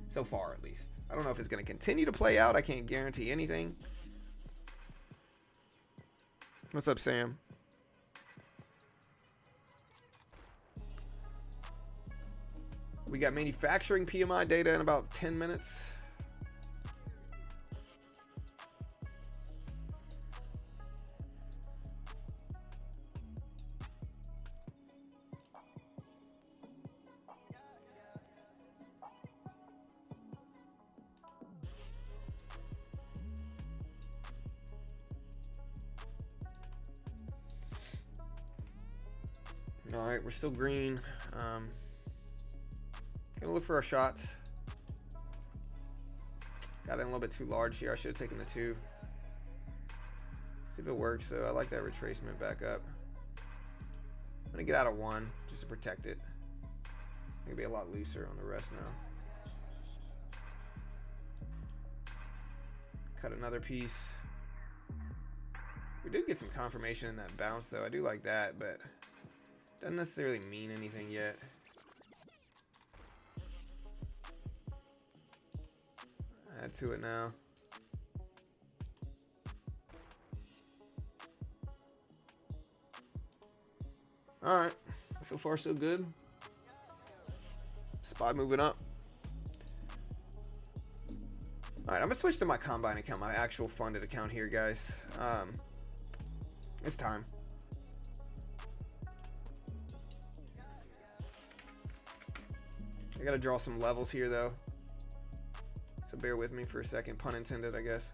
so far at least. I don't know if it's going to continue to play out. I can't guarantee anything. What's up, Sam? We got manufacturing PMI data in about 10 minutes. All right, we're still green. Gonna look for our shots. Got in a little bit too large here. I should have taken the 2. See if it works. So I like that retracement back up. I'm gonna get out of 1 just to protect it. Gonna be a lot looser on the rest now. Cut another piece. We did get some confirmation in that bounce though. I do like that, but doesn't necessarily mean anything yet. Add to it now. All right, so far so good. Spot moving up. All right, I'm gonna switch to my combine account, my actual funded account here, guys. It's time. I gotta draw some levels here though, so bear with me for a second, pun intended, I guess.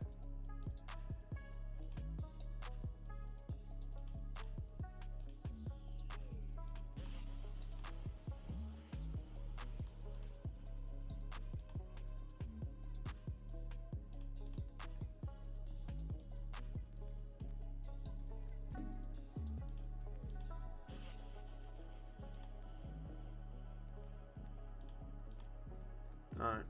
All right.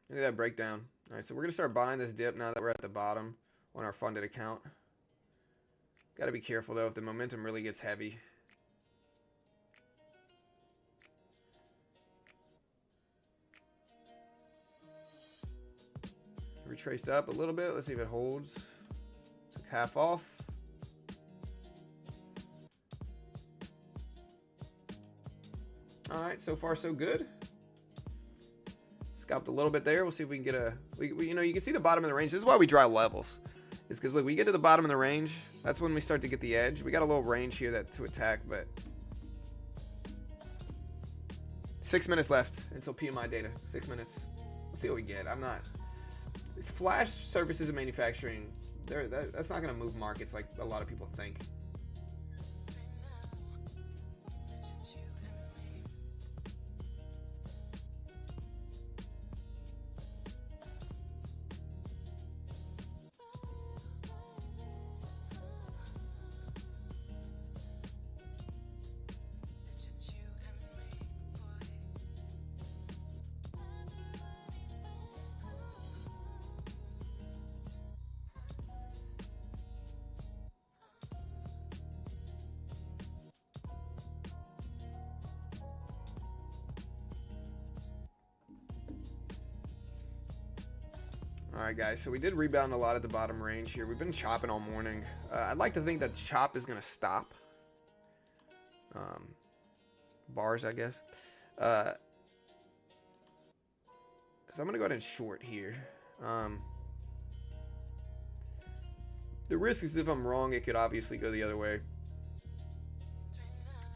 Look at that breakdown. All right, so we're gonna start buying this dip now that we're at the bottom on our funded account. Got to be careful though if the momentum really gets heavy. Retraced up a little bit. Let's see if it holds. Took half off. All right, so far so good. Scalped a little bit there. We'll see if we can get a. You know, you can see the bottom of the range. This is why we draw levels. Is because look, we get to the bottom of the range. That's when we start to get the edge. We got a little range here that to attack, but 6 minutes left until PMI data. 6 minutes. see what we get. I'm not. It's flash services and manufacturing. That's not going to move markets like a lot of people think. Alright guys, so we did rebound a lot at the bottom range here. We've been chopping all morning. I'd like to think that the chop is going to stop. Bars, I guess. So I'm going to go ahead and short here. The risk is if I'm wrong, it could obviously go the other way.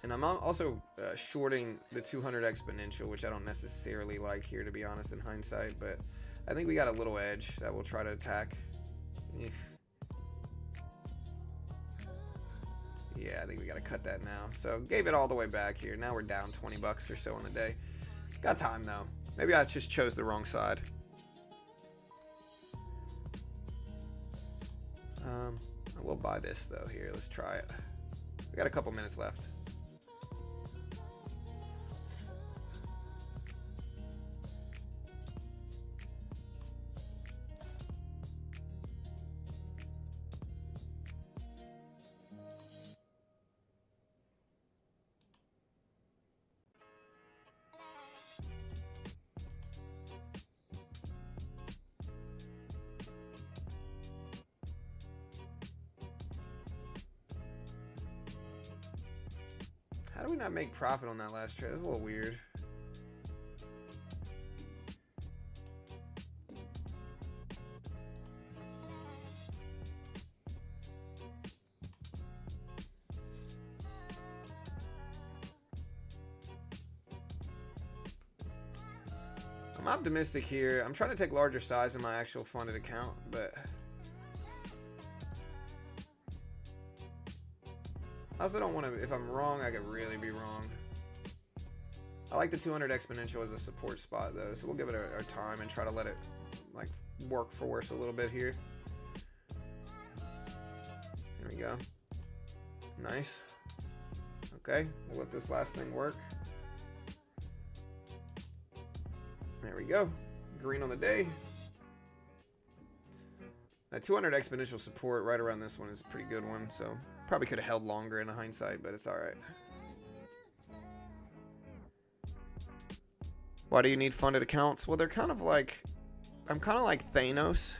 And I'm also shorting the 200 exponential, which I don't necessarily like here, to be honest, in hindsight. But I think we got a little edge that we'll try to attack. Yeah, I think we got to cut that now. So gave it all the way back here. Now we're down 20 bucks or so on the day. Got time though. Maybe I just chose the wrong side. I will buy this though here. Let's try it. We got a couple minutes left. How do we not make profit on that last trade? That's a little weird. I'm optimistic here. I'm trying to take larger size in my actual funded account, but I also don't want to, if I'm wrong, I could really be wrong. I like the 200 exponential as a support spot though, so we'll give it our time and try to let it like work for us a little bit here. There we go. Nice. Okay, we'll let this last thing work. There we go. Green on the day. That 200 exponential support right around this one is a pretty good one, so probably could have held longer in hindsight, but it's all right. Why do you need funded accounts? Well, they're kind of like, I'm kind of like Thanos,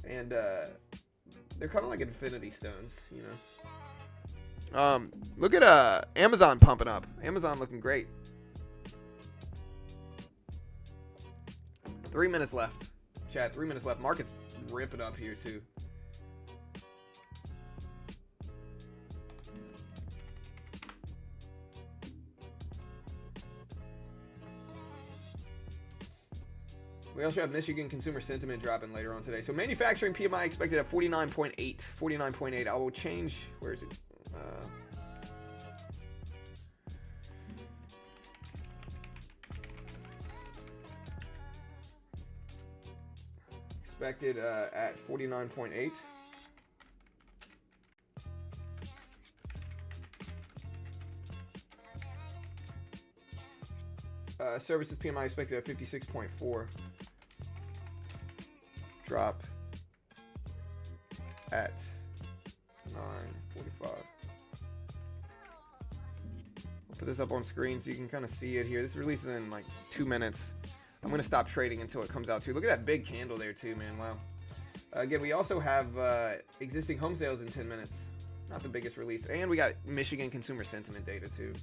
and they're kind of like Infinity Stones, you know. Look at Amazon pumping up. Amazon looking great. 3 minutes left. Chat, 3 minutes left. Market's ripping up here too. We also have Michigan consumer sentiment dropping later on today. So manufacturing PMI expected at 49.8. 49.8. I will change. Where is it? Expected at 49.8. Services PMI expected at 56.4. Drop at 9:45. I'll put this up on screen so you can kind of see it here. This releases in like 2 minutes. I'm going to stop trading until it comes out too. Look at that big candle there too, man. Wow. Again, we also have existing home sales in 10 minutes. Not the biggest release. And we got Michigan consumer sentiment data too.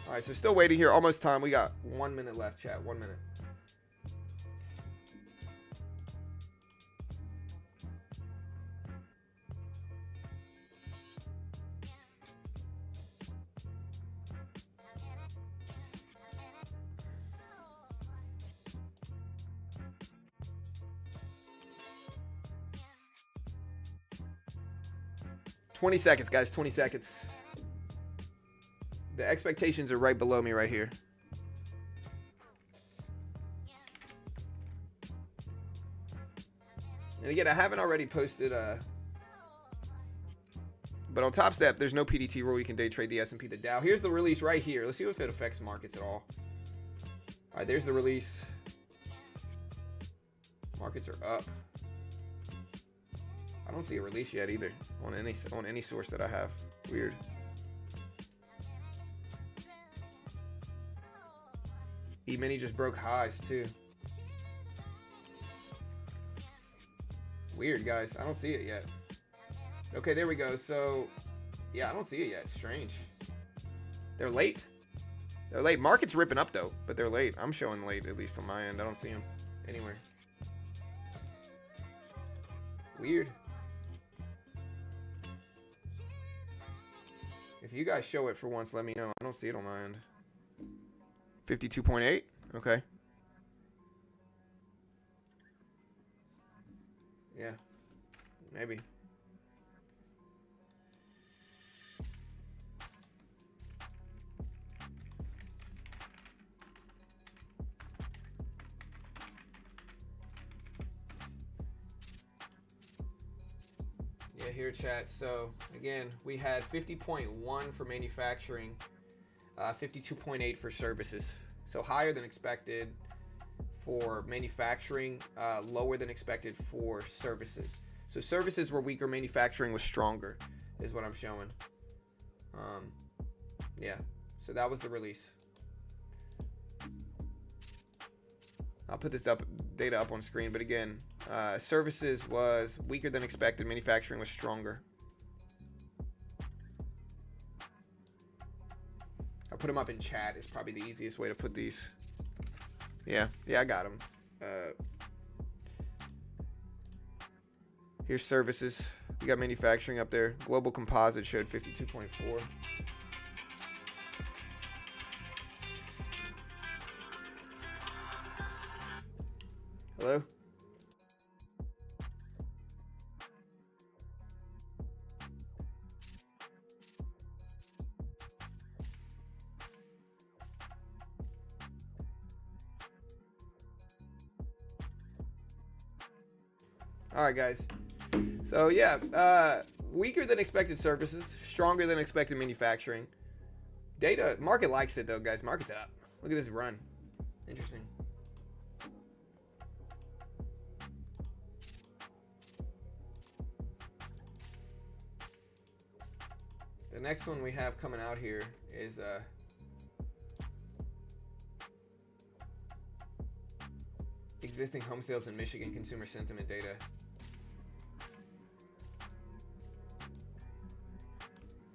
All right, so still waiting here. Almost time. We got 1 minute left, chat. 1 minute. 20 seconds, guys. 20 seconds. The expectations are right below me right here. And again, I haven't already posted, but on Top Step, there's no PDT rule. You can day trade the S&P, the Dow. Here's the release right here. Let's see if it affects markets at all. All right, there's the release. Markets are up. I don't see a release yet either on any source that I have. Weird. E-mini just broke highs too. Weird, guys. I don't see it yet. Okay, there we go. So, yeah, I don't see it yet. Strange. They're late. They're late. Market's ripping up, though, but they're late. I'm showing late, at least on my end. I don't see them anywhere. Weird. If you guys show it for once, let me know. I don't see it on my end. 52.8. Okay. Yeah. Maybe. Yeah, here, chat. So, again, we had 50.1 for manufacturing, 52.8 for services. So, higher than expected for manufacturing, lower than expected for services. So, services were weaker, manufacturing was stronger, is what I'm showing. Yeah, so that was the release. I'll put this data up on screen, but again, services was weaker than expected, manufacturing was stronger. I'll put them up in chat. It's probably the easiest way to put these. Yeah, I got them. Here's services. You got manufacturing up there. Global composite showed 52.4. Hello? All right, guys. So, yeah, weaker than expected services, stronger than expected manufacturing. Data, market likes it, though, guys. Market's up. Look at this run. Interesting. The next one we have coming out here is existing home sales in Michigan consumer sentiment data.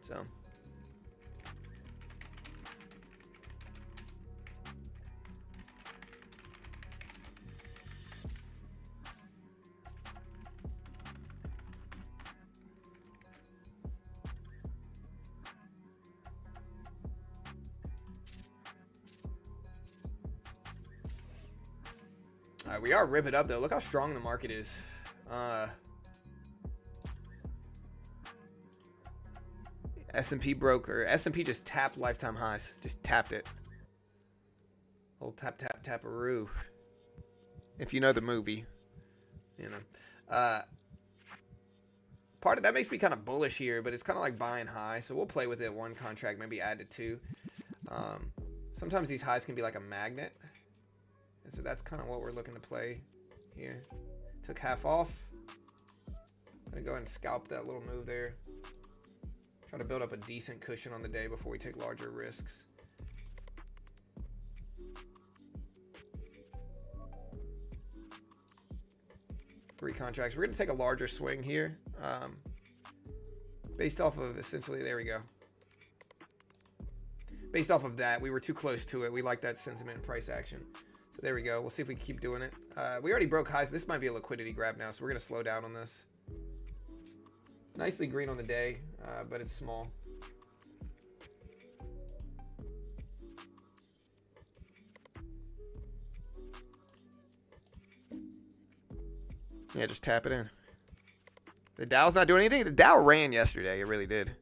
So all right, we are ripping up though. Look how strong the market is. S&P broke, or S&P just tapped lifetime highs. Just tapped it. Old tap, tap, tap-a-roo. If you know the movie. You know. Part of that makes me kind of bullish here, but it's kind of like buying high. So we'll play with it. One contract, maybe add to two. Sometimes these highs can be like a magnet. And so that's kind of what we're looking to play here. Took half off. I'm going to go ahead and scalp that little move there. Try to build up a decent cushion on the day before we take larger risks. Three contracts. We're going to take a larger swing here. Based off of essentially, there we go. Based off of that, we were too close to it. We like that sentiment and price action. So there we go. We'll see if we can keep doing it. We already broke highs. This might be a liquidity grab now, so we're going to slow down on this. Nicely green on the day, but it's small. Yeah, just tap it in. The Dow's not doing anything. The Dow ran yesterday. It really did.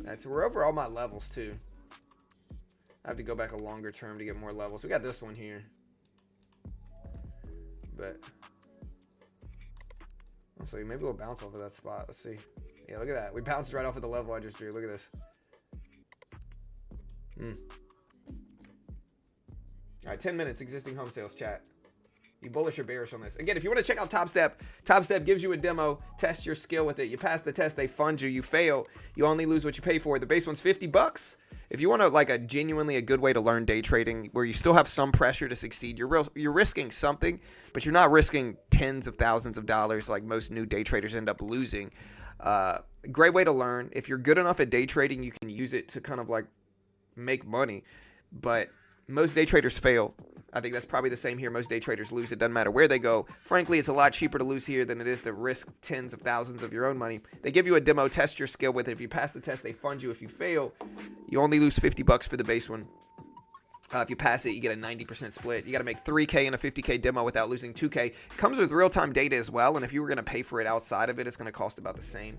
That's we're over all my levels too. I have to go back a longer term to get more levels. We got this one here, but let's see. Maybe we'll bounce off of that spot. Let's see. Yeah, look at that. We bounced right off of the level I just drew. Look at this. All right, 10 minutes. Existing home sales chat. You bullish or bearish on this? Again, if you want to check out Top Step, Top Step gives you a demo. Test your skill with it. You pass the test, they fund you. You fail, you only lose what you pay for. The base one's $50. If you want a genuinely a good way to learn day trading, where you still have some pressure to succeed, you're risking something, but you're not risking tens of thousands of dollars like most new day traders end up losing. Great way to learn. If you're good enough at day trading, you can use it to kind of like make money. But most day traders fail. I think that's probably the same here. Most day traders lose. It doesn't matter where they go. Frankly, it's a lot cheaper to lose here than it is to risk tens of thousands of your own money. They give you a demo, test your skill with it. If you pass the test, they fund you. If you fail, you only lose $50 for the base one. If you pass it, you get a 90% split. You got to make 3K in a 50K demo without losing 2K. It comes with real-time data as well, and if you were going to pay for it outside of it, it's going to cost about the same.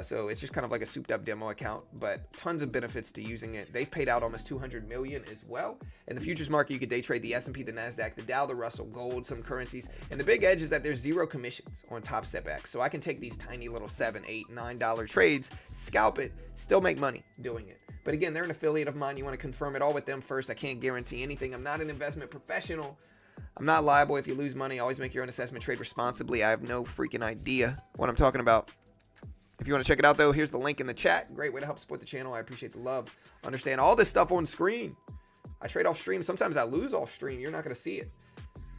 So it's just kind of like a souped up demo account, but tons of benefits to using it. They've paid out almost $200 million as well. In the futures market, you could day trade the S&P, the NASDAQ, the Dow, the Russell, gold, some currencies. And the big edge is that there's zero commissions on Top Step X. So I can take these tiny little $7, $8, $9 trades, scalp it, still make money doing it. But again, they're an affiliate of mine. You want to confirm it all with them first. I can't guarantee anything. I'm not an investment professional. I'm not liable if you lose money. Always make your own assessment, trade responsibly. I have no freaking idea what I'm talking about. If you want to check it out, though, here's the link in the chat. Great way to help support the channel. I appreciate the love. Understand all this stuff on screen. I trade off stream. Sometimes I lose off stream. You're not going to see it.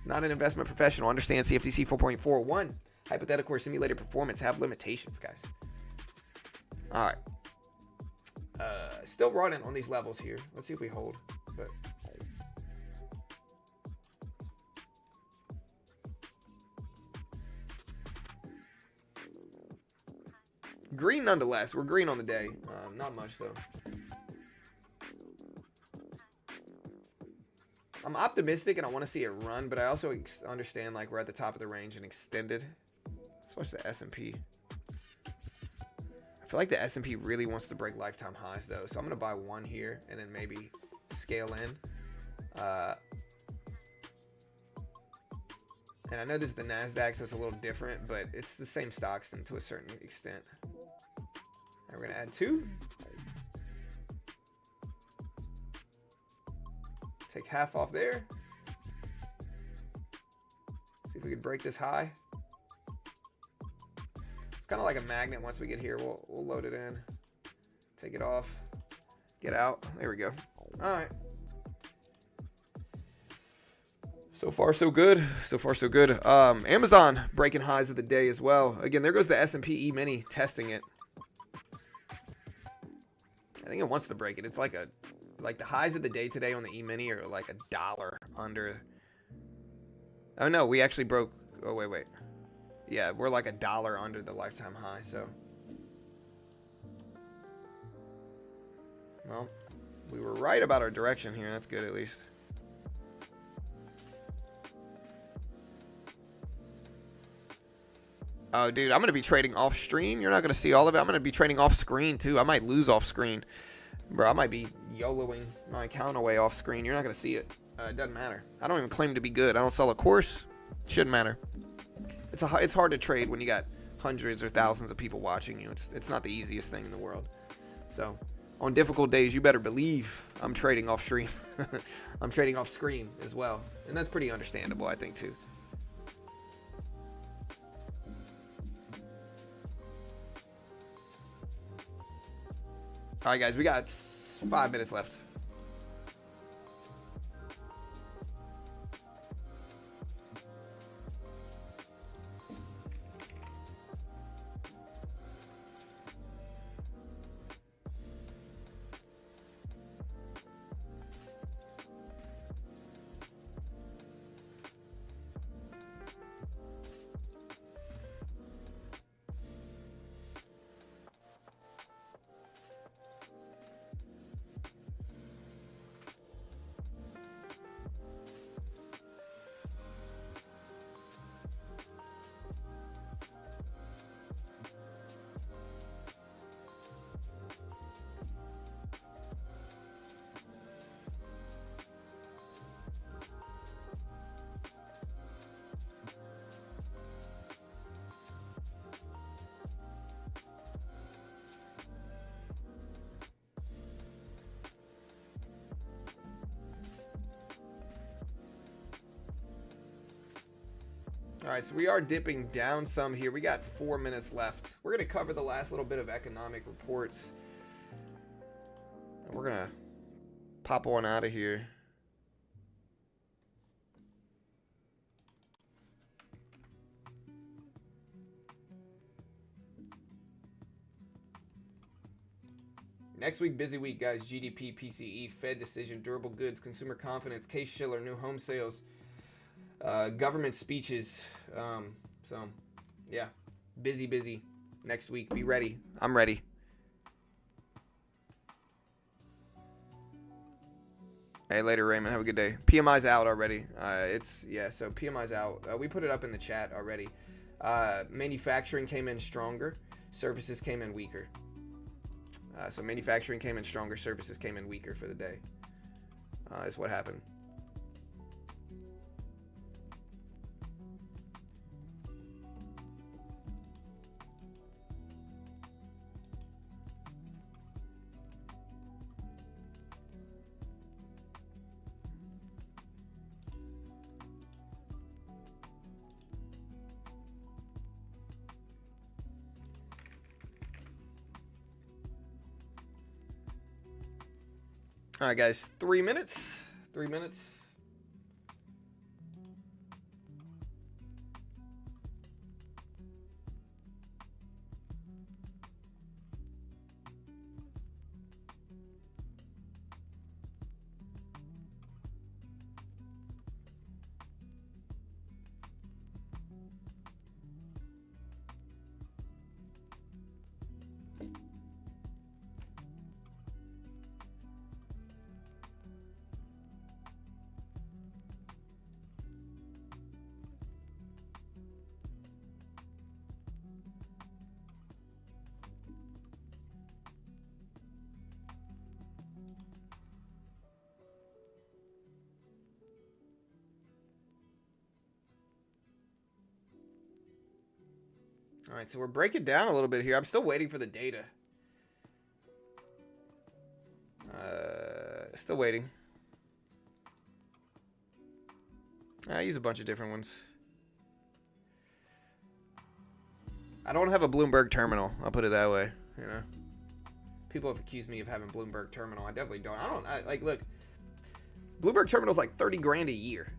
Not an investment professional. Understand CFTC 4.41. Hypothetical or simulated performance have limitations, guys. All right. Still running on these levels here. Let's see if we hold. But green nonetheless. We're green on the day. Not much though. I'm optimistic and I want to see it run, but I also understand like we're at the top of the range and extended. Let's watch the S&P. I feel like the S&P really wants to break lifetime highs though, so I'm gonna buy one here and then maybe scale in. And I know this is the NASDAQ, so it's a little different, but it's the same stocks and to a certain extent. We're going to add 2. Take half off there. See if we can break this high. It's kind of like a magnet. Once we get here, we'll load it in. Take it off. Get out. There we go. All right. So far, so good. So far, so good. Amazon breaking highs of the day as well. Again, there goes the S&P E-mini testing it. I think it wants to break it. It's like the highs of the day today on the E-mini are like $1 under. Oh no, we actually broke. Oh wait. Yeah, we're like $1 under the lifetime high. So, well, we were right about our direction here. That's good at least. Oh, dude, I'm going to be trading off stream. You're not going to see all of it. I'm going to be trading off screen, too. I might lose off screen. Bro, I might be YOLOing my account away off screen. You're not going to see it. It doesn't matter. I don't even claim to be good. I don't sell a course. Shouldn't matter. It's hard to trade when you got hundreds or thousands of people watching you. It's not the easiest thing in the world. So, on difficult days, you better believe I'm trading off stream. I'm trading off screen as well. And that's pretty understandable, I think, too. All right, guys, we got 5 minutes left. right, so we are dipping down some here. We got 4 minutes left. We're going to cover the last little bit of economic reports. And we're going to pop one out of here. Next week, busy week, guys. GDP, PCE, Fed decision, durable goods, consumer confidence, Case Shiller, new home sales, government speeches. So, yeah, busy next week. Be ready. I'm ready. Hey, later, Raymond. Have a good day. PMI's out already. So PMI's out. We put it up in the chat already. Manufacturing came in stronger. Services came in weaker. So manufacturing came in stronger, services came in weaker for the day. Is what happened. All right, guys, 3 minutes. 3 minutes. All right, so we're breaking down a little bit here. I'm still waiting for the data. Still waiting. I use a bunch of different ones. I don't have a Bloomberg terminal. I'll put it that way. You know, people have accused me of having Bloomberg terminal. I definitely don't. Like, look, Bloomberg terminal's like 30 grand a year.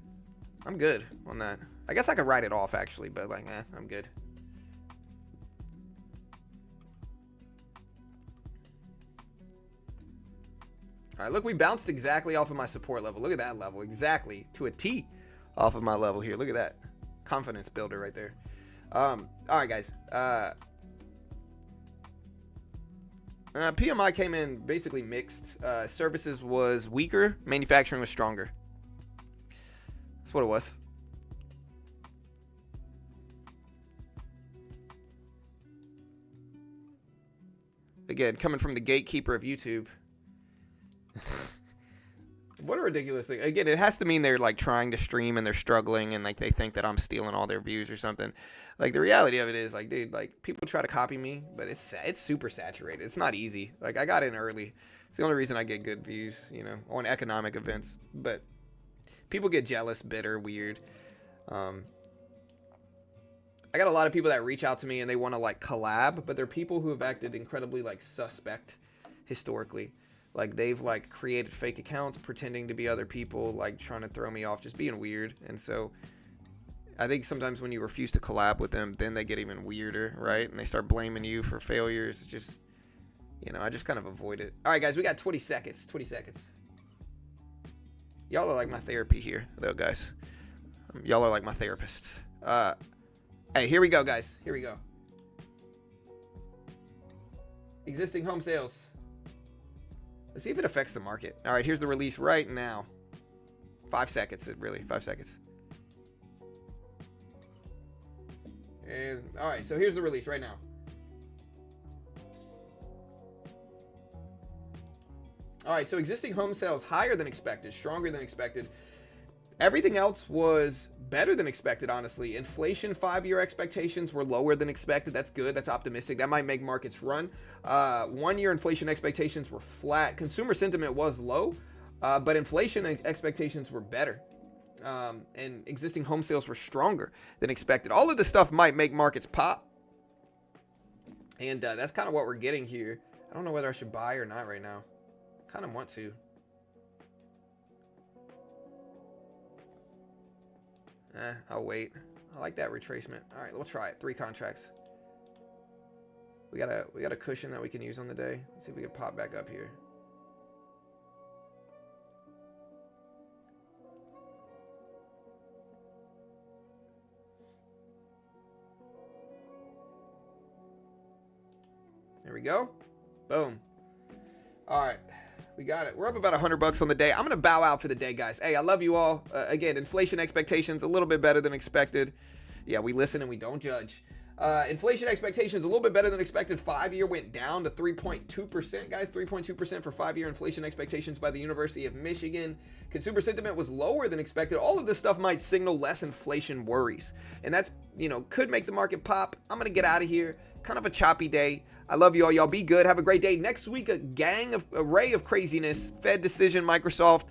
I'm good on that. I guess I could write it off actually, but like, I'm good. All right, look, we bounced exactly off of my support level. Look at that level, exactly to a T off of my level here. Look at that confidence builder right there. All right, guys. PMI came in basically mixed. Services was weaker. Manufacturing was stronger. That's what it was. Again, coming from the gatekeeper of YouTube. What a ridiculous thing. Again, it has to mean they're like trying to stream and they're struggling and like they think that I'm stealing all their views or something. Like the reality of it is like, dude, like people try to copy me, but it's super saturated. It's not easy. Like I got in early. It's the only reason I get good views, you know, on economic events. But people get jealous, bitter, weird. I got a lot of people that reach out to me and they want to like collab, but they're people who have acted incredibly like suspect historically. Like they've like created fake accounts pretending to be other people, like trying to throw me off, just being weird. And so I think sometimes when you refuse to collab with them, then they get even weirder, right? And they start blaming you for failures. Just, you know, I just kind of avoid it. All right, guys, we got 20 seconds. 20 seconds. Y'all are like my therapy here, though, guys. Y'all are like my therapists. Hey, here we go, guys. Here we go. Existing home sales. Let's see if it affects the market. All right, here's the release right now. 5 seconds, really, 5 seconds. And all right, so here's the release right now. All right, so existing home sales higher than expected, stronger than expected. Everything else was better than expected, honestly. Inflation 5-year expectations were lower than expected. That's good. That's optimistic. That might make markets run. 1-year inflation expectations were flat. Consumer sentiment was low, but inflation expectations were better. and existing home sales were stronger than expected. All of this stuff might make markets pop. And that's kind of what we're getting here. I don't know whether I should buy or not right now. Kind of want to. I'll wait. I like that retracement. All right, we'll try it. 3 contracts. We got a cushion that we can use on the day. Let's see if we can pop back up here. There we go. Boom. All right. We got it. We're up about $100 on the day. I'm going to bow out for the day, guys. Hey, I love you all. Again, inflation expectations a little bit better than expected. Yeah, we listen and we don't judge. Inflation expectations a little bit better than expected. 5-year went down to 3.2%, guys. 3.2% for 5-year inflation expectations by the University of Michigan. Consumer sentiment was lower than expected. All of this stuff might signal less inflation worries. And that's, could make the market pop. I'm going to get out of here. Kind of a choppy day. I love you all. Y'all be good. Have a great day. Next week, array of craziness. Fed decision, Microsoft,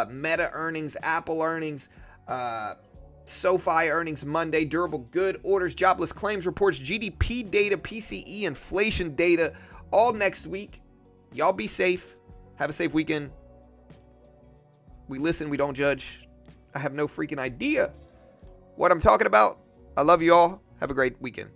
Meta earnings, Apple earnings, SoFi earnings Monday, durable good orders, jobless claims reports, GDP data, PCE, inflation data, all next week. Y'all be safe. Have a safe weekend. We listen. We don't judge. I have no freaking idea what I'm talking about. I love you all. Have a great weekend.